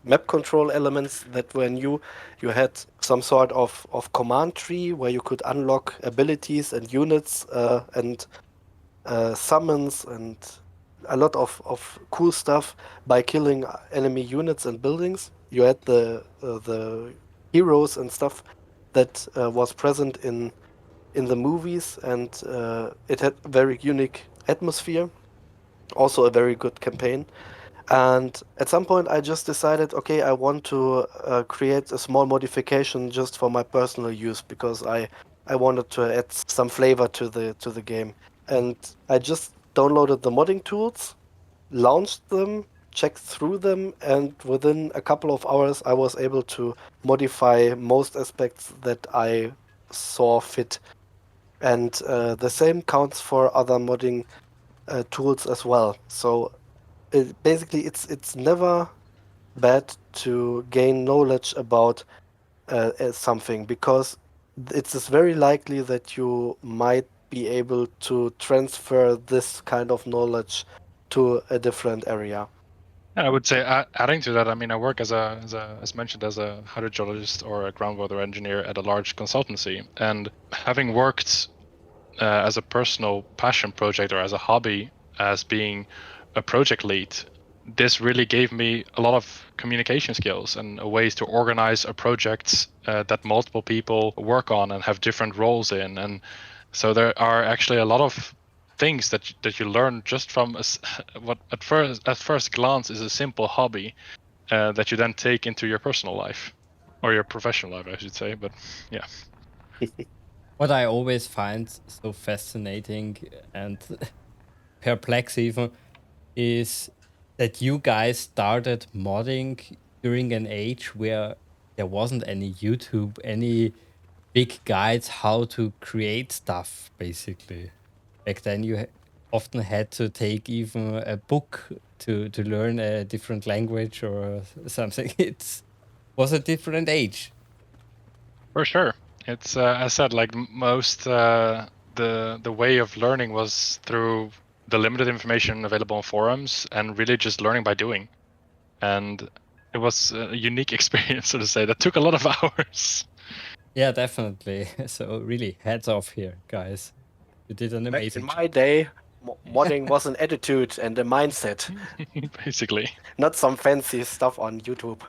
[SPEAKER 3] map control elements that were new. You had some sort of command tree where you could unlock abilities and units and summons and a lot of cool stuff by killing enemy units and buildings. You had the heroes and stuff that was present in the movies, and it had a very unique atmosphere, also a very good campaign. And at some point, I just decided, okay, I want to create a small modification just for my personal use because I wanted to add some flavor to the game. And I just downloaded the modding tools, launched them, checked through them, and within a couple of hours, I was able to modify most aspects that I saw fit. And the same counts for other modding tools as well. So basically, it's never bad to gain knowledge about something because it is very likely that you might be able to transfer this kind of knowledge to a different area.
[SPEAKER 2] And I would say, adding to that, I mean, I work as mentioned, as a hydrogeologist or a groundwater engineer at a large consultancy, and having worked as a personal passion project or as a hobby, as being a project lead, this really gave me a lot of communication skills and ways to organize a project that multiple people work on and have different roles in. And so there are actually a lot of things that you learn just from what at first glance is a simple hobby that you then take into your personal life or your professional life, I should say. But yeah.
[SPEAKER 1] What I always find so fascinating and perplex even is that you guys started modding during an age where there wasn't any YouTube, any big guides how to create stuff, basically. Back then, you often had to take even a book to learn a different language or something. It was a different age.
[SPEAKER 2] For sure. It's as I said, like most the way of learning was through the limited information available on forums and really just learning by doing. And it was a unique experience, so to say, that took a lot of hours.
[SPEAKER 1] Yeah, definitely. So really, hats off here, guys. You did an
[SPEAKER 3] Back in
[SPEAKER 1] amazing
[SPEAKER 3] my day, modding was an attitude and a mindset,
[SPEAKER 2] Basically.
[SPEAKER 3] not some fancy stuff on YouTube.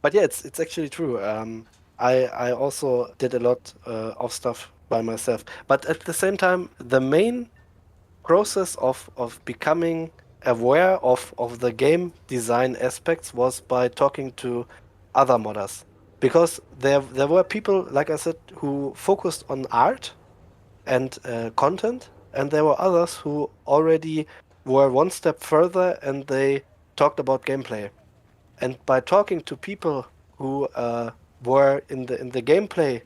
[SPEAKER 3] But yeah, it's actually true. I also did a lot of stuff by myself, but at the same time, the main process of becoming aware of the game design aspects was by talking to other modders, because there were people, like I said, who focused on art and content, and there were others who already were one step further and they talked about gameplay. And by talking to people who were in the gameplay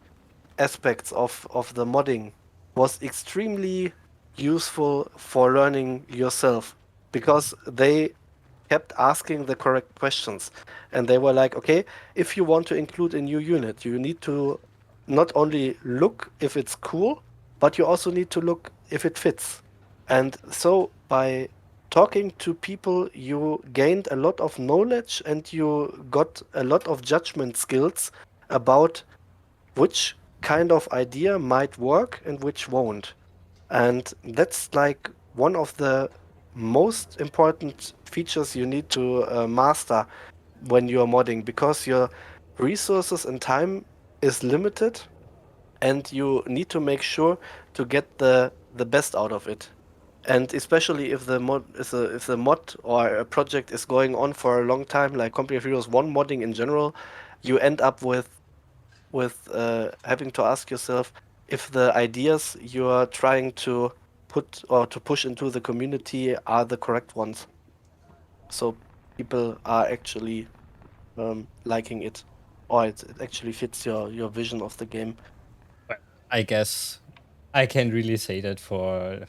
[SPEAKER 3] aspects of the modding was extremely useful for learning yourself, because they kept asking the correct questions, and they were like, okay, if you want to include a new unit, you need to not only look if it's cool, but you also need to look if it fits. And so by talking to people, you gained a lot of knowledge and you got a lot of judgment skills about which kind of idea might work and which won't. And that's like one of the most important features you need to master when you're modding, because your resources and time is limited and you need to make sure to get the best out of it. And especially if the mod or a project is going on for a long time, like Company of Heroes 1 modding in general, you end up with having to ask yourself if the ideas you are trying to put or to push into the community are the correct ones. So people are actually liking it, or it actually fits your vision of the game.
[SPEAKER 1] I guess I can really say that for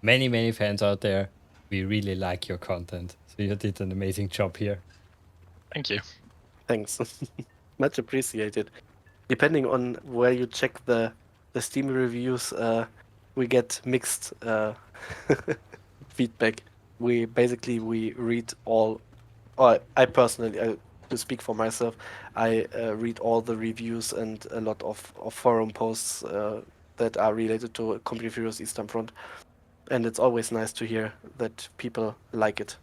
[SPEAKER 1] many, many fans out there, we really like your content. So you did an amazing job here.
[SPEAKER 2] Thank you.
[SPEAKER 3] Thanks. Much appreciated. Depending on where you check the Steam reviews, we get mixed feedback. We read all, or I personally, to speak for myself, I read all the reviews and a lot of forum posts that are related to Company of Heroes Eastern Front, and it's always nice to hear that people like it.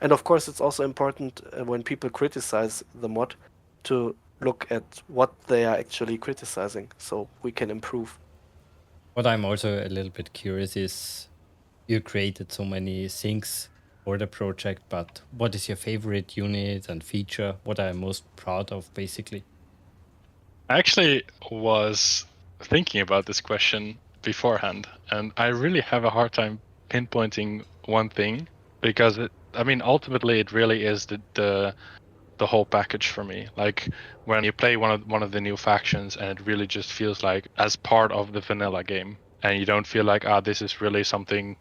[SPEAKER 3] And of course, it's also important when people criticize the mod to look at what they are actually criticizing, so we can improve.
[SPEAKER 1] What I'm also a little bit curious is you created so many things for the project, but what is your favorite unit and feature? What are you most proud of, basically?
[SPEAKER 2] I actually was thinking about this question beforehand, and I really have a hard time pinpointing one thing, because ultimately it really is the whole package for me. Like when you play one of the new factions and it really just feels like as part of the vanilla game, and you don't feel like this is really something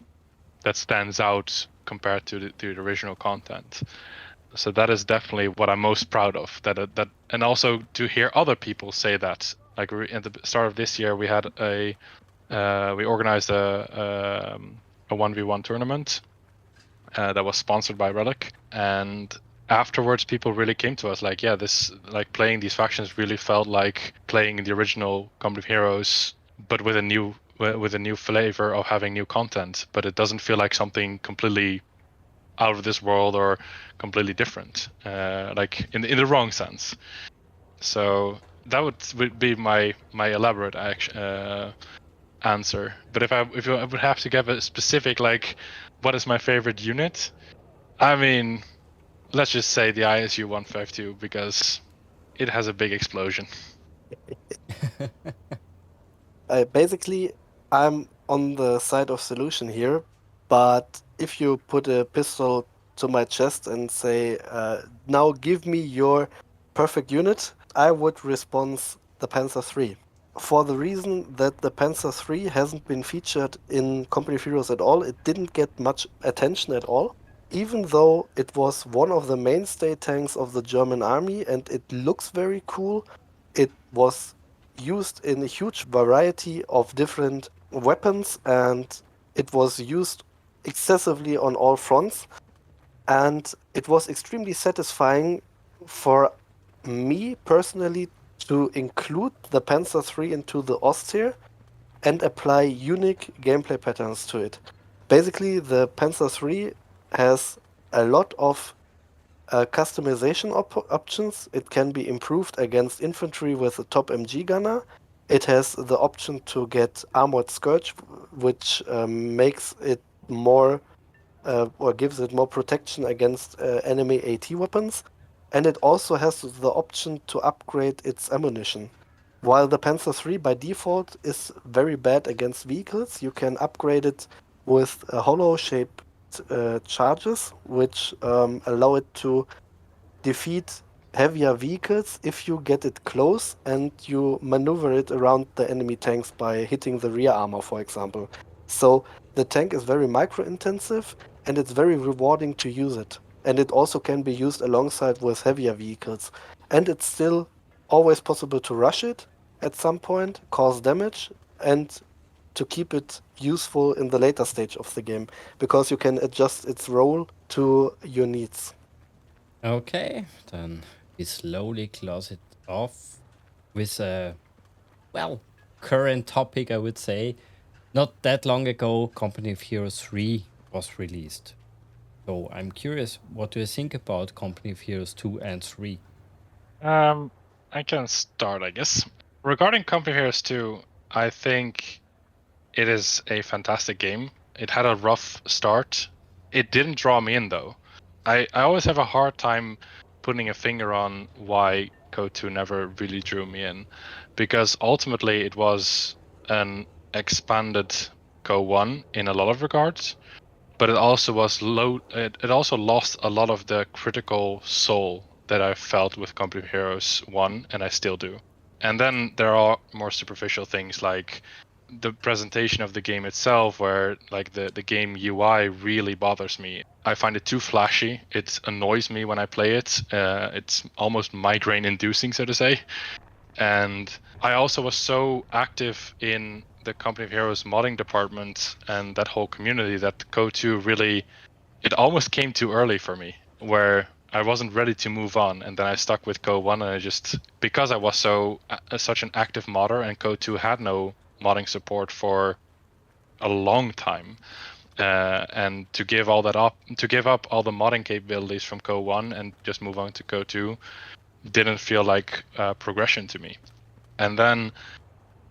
[SPEAKER 2] that stands out compared to the original content. So that is definitely what I'm most proud of. That and also to hear other people say that. Like at the start of this year, we had we organized a 1v1 tournament that was sponsored by Relic, and afterwards people really came to us like, yeah, this, like, playing these factions really felt like playing the original Company of Heroes, but with a new flavor of having new content. But it doesn't feel like something completely out of this world or completely different, like in the wrong sense. So that would be my elaborate answer. But if I would have to give a specific, like, what is my favorite unit? I mean, let's just say the ISU 152, because it has a big explosion.
[SPEAKER 3] Basically, I'm on the side of Celution here, but if you put a pistol to my chest and say, now give me your perfect unit, I would respond the Panzer III. For the reason that the Panzer III hasn't been featured in Company of Heroes at all, it didn't get much attention at all. even though it was one of the mainstay tanks of the German army and it looks very cool, it was used in a huge variety of different weapons and it was used excessively on all fronts. And it was extremely satisfying for me personally to include the Panzer III into the Ostheer and apply unique gameplay patterns to it. Basically, the Panzer III has a lot of customization options. It can be improved against infantry with a top MG gunner. It has the option to get armored scourge, which makes it more or gives it more protection against enemy AT weapons. And it also has the option to upgrade its ammunition. While the Panzer III by default is very bad against vehicles, you can upgrade it with hollow-shaped charges, which allow it to defeat heavier vehicles if you get it close and you maneuver it around the enemy tanks by hitting the rear armor, for example. So the tank is very micro-intensive and it's very rewarding to use it. And it also can be used alongside with heavier vehicles. And it's still always possible to rush it at some point, cause damage, and to keep it useful in the later stage of the game, because you can adjust its role to your needs.
[SPEAKER 1] Okay, then we slowly close it off with a, well, current topic, I would say. Not that long ago, Company of Heroes 3 was released. So I'm curious, what do you think about Company of Heroes 2 and 3?
[SPEAKER 2] I can start, I guess. Regarding Company of Heroes 2, I think it is a fantastic game. It had a rough start. It didn't draw me in, though. I always have a hard time putting a finger on why CoH2 never really drew me in, because ultimately it was an expanded CoH1 in a lot of regards, but it also was low. It also lost a lot of the critical soul that I felt with Company of Heroes 1, and I still do. And then there are more superficial things like the presentation of the game itself, where like the game UI really bothers me. I find it too flashy. It annoys me when I play it. It's almost migraine inducing, so to say. And I also was so active in the Company of Heroes modding department and that whole community that CoH2 really, it almost came too early for me, where I wasn't ready to move on, and then I stuck with CoH1, and I just, because I was such an active modder, and CoH2 had no modding support for a long time, and to give all that up, to give up all the modding capabilities from CoH1 and just move on to CoH2 didn't feel like progression to me. And then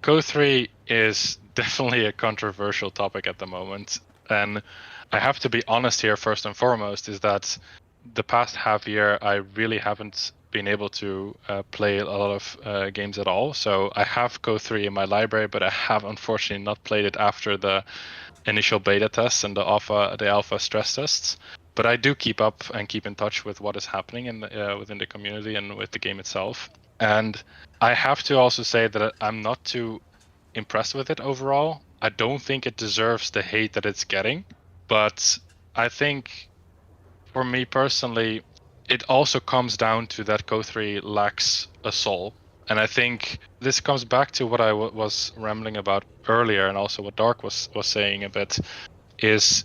[SPEAKER 2] CoH3 is definitely a controversial topic at the moment. And I have to be honest here, first and foremost, is that the past half year, I really haven't been able to play a lot of games at all. So I have CoH3 in my library, but I have unfortunately not played it after the initial beta tests and the alpha stress tests. But I do keep up and keep in touch with what is happening within the community and with the game itself. And I have to also say that I'm not too impressed with it overall. I don't think it deserves the hate that it's getting, but I think for me personally, it also comes down to that CoH3 lacks a soul. And I think this comes back to what I was rambling about earlier, and also what Dark was saying a bit, is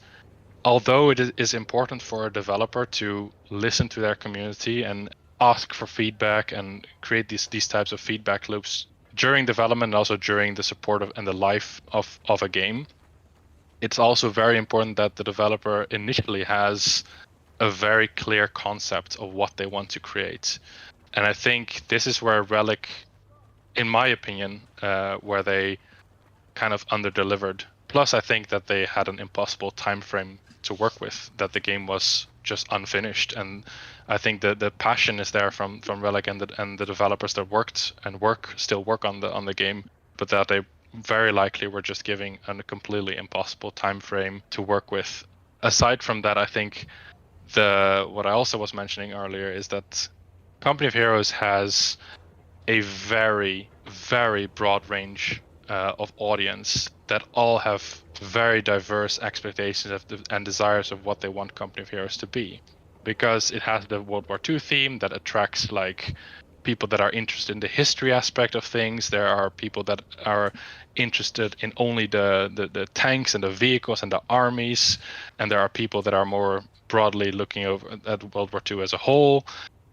[SPEAKER 2] although it is important for a developer to listen to their community and ask for feedback and create these types of feedback loops during development and also during the support of and the life of a game, it's also very important that the developer initially has a very clear concept of what they want to create. And I think this is where Relic, in my opinion, where they kind of under-delivered. Plus, I think that they had an impossible time frame to work with, that the game was just unfinished. And I think that the passion is there from Relic and the developers that still work on the game, but that they very likely were just giving a completely impossible time frame to work with. Aside from that, I think what I also was mentioning earlier is that Company of Heroes has a very, very broad range of audience. that all have very diverse expectations and desires of what they want Company of Heroes to be, because it has the World War II theme that attracts like people that are interested in the history aspect of things. There are people that are interested in only the tanks and the vehicles and the armies, and there are people that are more broadly looking over at World War II as a whole.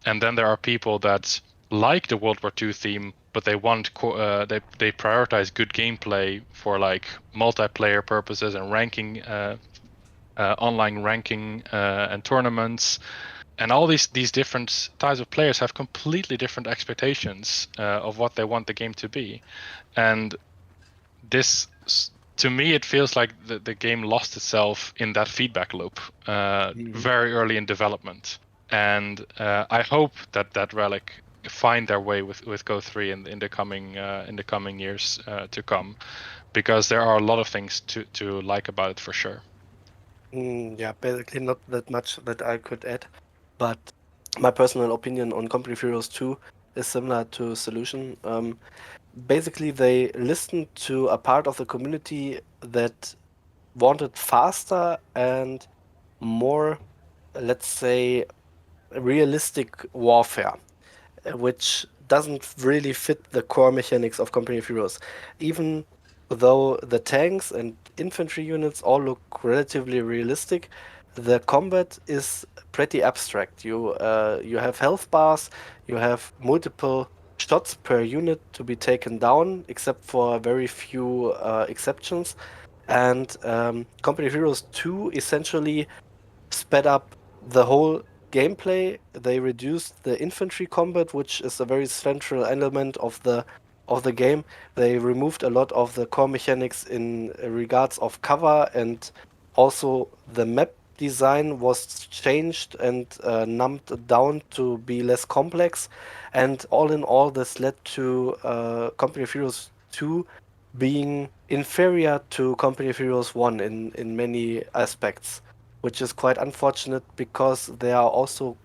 [SPEAKER 2] And then there are people that like the World War II theme, but they want they prioritize good gameplay for like multiplayer purposes and ranking, online ranking and tournaments. And all these different types of players have completely different expectations of what they want the game to be. And this, to me, it feels like the game lost itself in that feedback loop very early in development. And I hope that Relic find their way with Go3 in the coming years to come, because there are a lot of things to like about it for sure.
[SPEAKER 3] Yeah, basically not that much that I could add, but my personal opinion on Company of Heroes 2 is similar to Celution. Basically, they listened to a part of the community that wanted faster and more, let's say, realistic warfare, which doesn't really fit the core mechanics of Company of Heroes. Even though the tanks and infantry units all look relatively realistic, the combat is pretty abstract. You have health bars, you have multiple shots per unit to be taken down, except for very few exceptions. And Company of Heroes 2 essentially sped up the whole gameplay. They reduced the infantry combat, which is a very central element of the game. They removed a lot of the core mechanics in regards of cover, and also the map design was changed and numbed down to be less complex. And all in all, this led to Company of Heroes 2 being inferior to Company of Heroes 1 in many aspects, which is quite unfortunate because there are also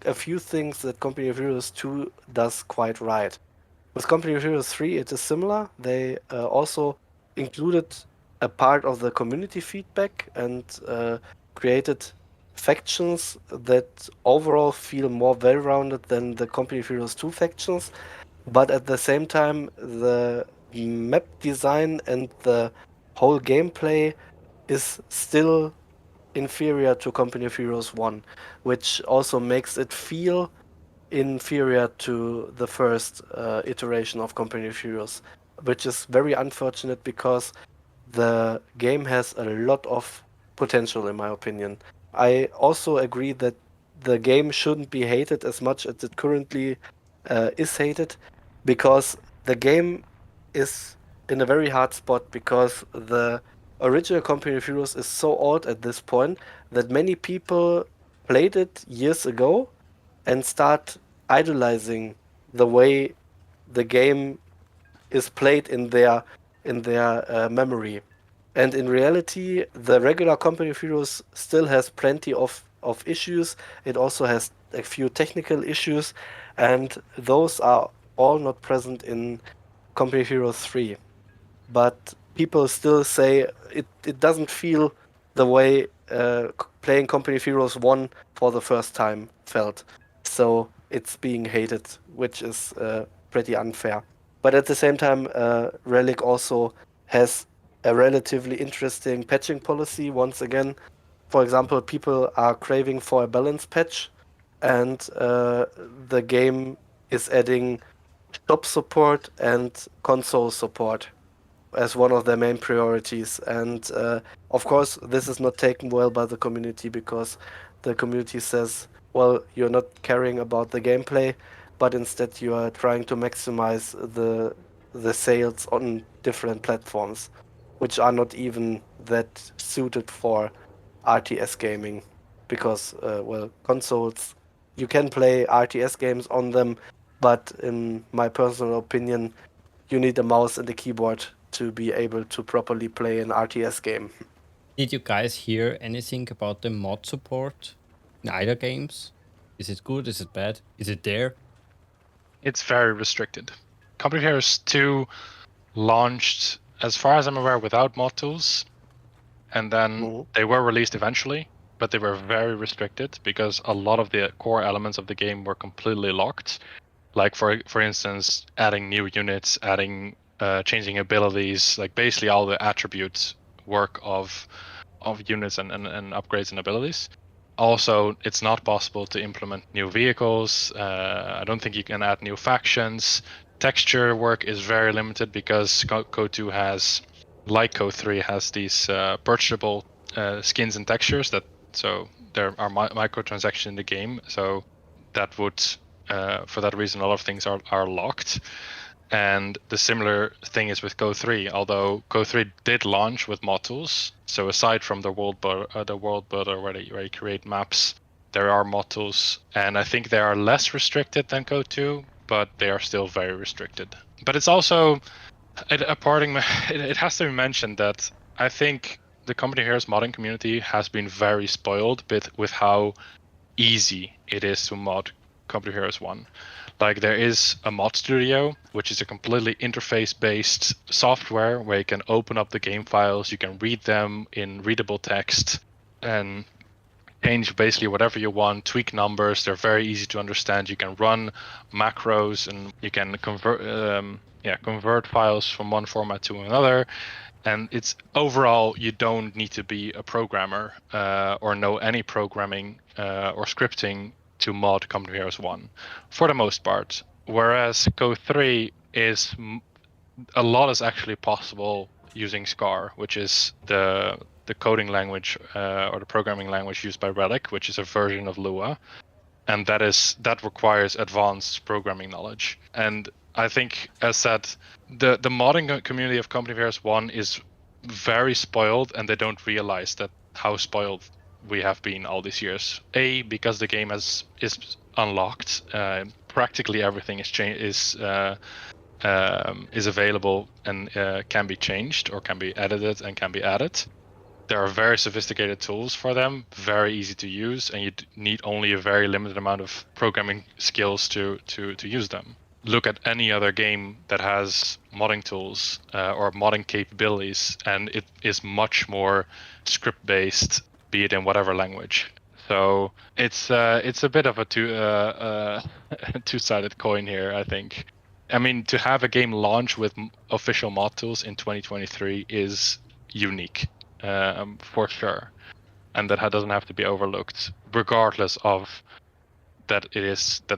[SPEAKER 3] a few things that Company of Heroes 2 does quite right. With Company of Heroes 3, it is similar. They also included a part of the community feedback and created factions that overall feel more well-rounded than the Company of Heroes 2 factions. But at the same time, the map design and the whole gameplay is still inferior to Company of Heroes 1, which also makes it feel inferior to the first iteration of Company of Heroes, which is very unfortunate because the game has a lot of potential, in my opinion. I also agree that the game shouldn't be hated as much as it currently is hated, because the game is in a very hard spot because the original Company of Heroes is so old at this point that many people played it years ago and start idolizing the way the game is played in their memory. And in reality, the regular Company of Heroes still has plenty of issues. It also has a few technical issues, and those are all not present in Company of Heroes 3. But people still say it doesn't feel the way playing Company of Heroes 1 for the first time felt. So it's being hated, which is pretty unfair. But at the same time, Relic also has a relatively interesting patching policy. Once again, for example, people are craving for a balance patch, and the game is adding shop support and console support as one of their main priorities. And of course, this is not taken well by the community because the community says, well, you're not caring about the gameplay, but instead you are trying to maximize the sales on different platforms, which are not even that suited for RTS gaming, because well, consoles, you can play RTS games on them, but in my personal opinion, you need a mouse and a keyboard to be able to properly play an RTS game.
[SPEAKER 1] Did you guys hear anything about the mod support in either games? Is it good? Is it bad? Is it there?
[SPEAKER 2] It's very restricted. Company of Heroes 2 launched as far as I'm aware, without mod tools, and then they were released eventually, but they were very restricted because a lot of the core elements of the game were completely locked. Like for instance, adding new units, adding changing abilities, like basically all the attributes work of units and upgrades and abilities. Also, it's not possible to implement new vehicles. I don't think you can add new factions. Texture work is very limited because CoH2 has, like CoH3, has these purchasable skins and textures so there are microtransactions in the game. So that would, for that reason, a lot of things are locked. And the similar thing is with CoH3, although CoH3 did launch with mod tools. So aside from the world builder where you create maps, there are mod tools, and I think they are less restricted than CoH2, but they are still very restricted. But it's also it has to be mentioned that I think the Company Heroes modding community has been very spoiled with how easy it is to mod Company Heroes 1. Like there is a mod studio, which is a completely interface-based software where you can open up the game files, you can read them in readable text, and change basically whatever you want, tweak numbers. They're very easy to understand. You can run macros and you can convert files from one format to another. And it's overall, you don't need to be a programmer or know any programming or scripting to mod Company Heroes 1 for the most part. Whereas CoH3 is a lot is actually possible using Scar, which is the coding language or the programming language used by Relic, which is a version of Lua, and that requires advanced programming knowledge. And I think, as said, the modding community of Company of Heroes 1 is very spoiled, and they don't realize that how spoiled we have been all these years. Because the game is unlocked, practically everything is available and can be changed or can be edited and can be added. There are very sophisticated tools for them, very easy to use, and you need only a very limited amount of programming skills to use them. Look at any other game that has modding tools or modding capabilities, and it is much more script-based, be it in whatever language. So it's a bit of a two-sided coin here, I think. I mean, to have a game launch with official mod tools in 2023 is unique, for sure, and that doesn't have to be overlooked, regardless of that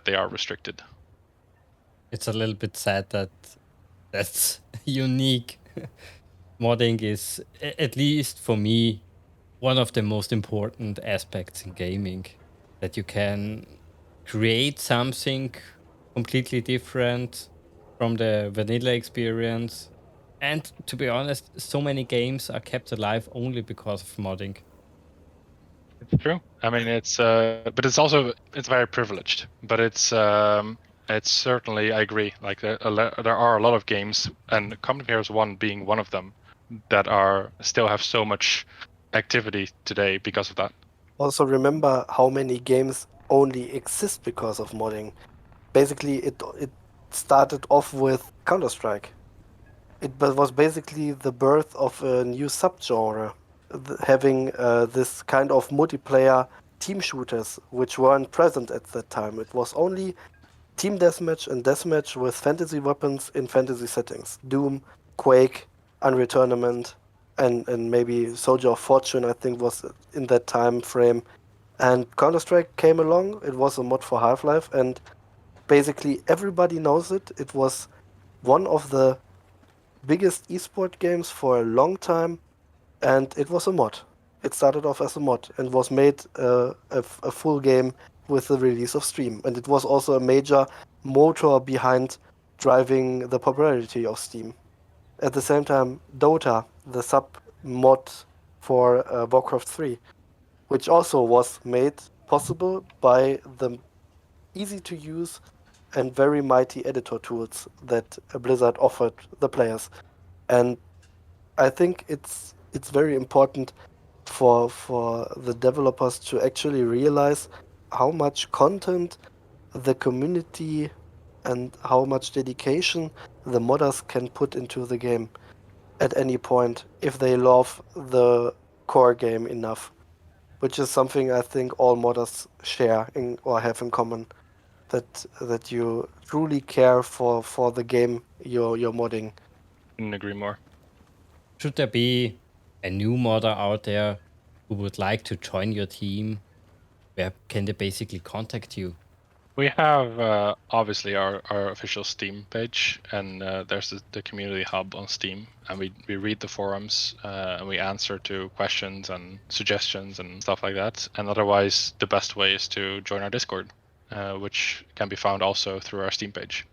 [SPEAKER 2] they are restricted.
[SPEAKER 1] It's a little bit sad that that's unique. Modding is, at least for me, one of the most important aspects in gaming. That you can create something completely different from the vanilla experience. And to be honest, so many games are kept alive only because of modding.
[SPEAKER 2] It's true. I mean, but it's very privileged. But it's certainly, I agree. Like there are a lot of games, and Company Heroes 1 being one of them, that still have so much activity today because of that.
[SPEAKER 3] Also remember how many games only exist because of modding. Basically, it started off with Counter-Strike. It was basically the birth of a new subgenre, having this kind of multiplayer team shooters, which weren't present at that time. It was only team deathmatch and deathmatch with fantasy weapons in fantasy settings. Doom, Quake, Unreal Tournament, and maybe Soldier of Fortune, I think, was in that time frame. And Counter-Strike came along. It was a mod for Half-Life, and basically everybody knows it. It was one of the biggest esport games for a long time, and it was a mod. It started off as a mod and was made a full game with the release of Steam. And it was also a major motor behind driving the popularity of Steam. At the same time, Dota, the sub-mod for Warcraft 3, which also was made possible by the easy-to-use and very mighty editor tools that Blizzard offered the players. And I think it's very important for the developers to actually realize how much content the community and how much dedication the modders can put into the game. at any point if they love the core game enough, which is something I think all modders share or have in common. That you truly care for the game you're modding.
[SPEAKER 2] Couldn't agree more.
[SPEAKER 1] Should there be a new modder out there who would like to join your team, where can they basically contact you?
[SPEAKER 2] We have obviously our official Steam page, and there's the community hub on Steam, and we read the forums and we answer to questions and suggestions and stuff like that. And otherwise, the best way is to join our Discord, which can be found also through our Steam page.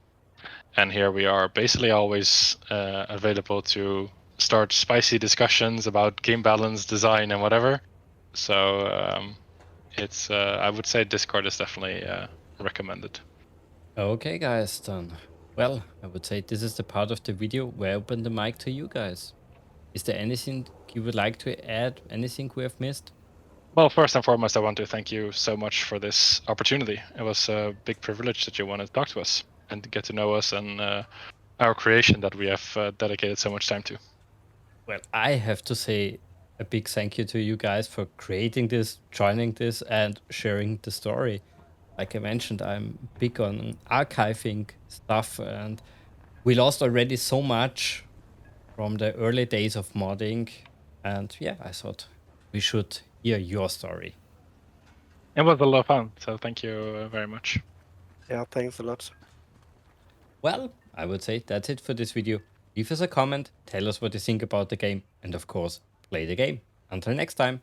[SPEAKER 2] And here we are basically always available to start spicy discussions about game balance, design, and whatever. So it's I would say Discord is definitely recommended.
[SPEAKER 1] Okay, guys, then. Well, I would say this is the part of the video where I open the mic to you guys. Is there anything you would like to add? Anything we have missed?
[SPEAKER 2] Well, first and foremost, I want to thank you so much for this opportunity. It was a big privilege that you wanted to talk to us and to get to know us and our creation that we have dedicated so much time to.
[SPEAKER 1] Well, I have to say a big thank you to you guys for creating this, joining this, and sharing the story. Like I mentioned, I'm big on archiving stuff, and we lost already so much from the early days of modding. And yeah, I thought we should hear your story.
[SPEAKER 2] It was a lot of fun, so thank you very much.
[SPEAKER 3] Yeah, thanks a lot.
[SPEAKER 1] Well, I would say that's it for this video. Leave us a comment, tell us what you think about the game, and of course, play the game. Until next time.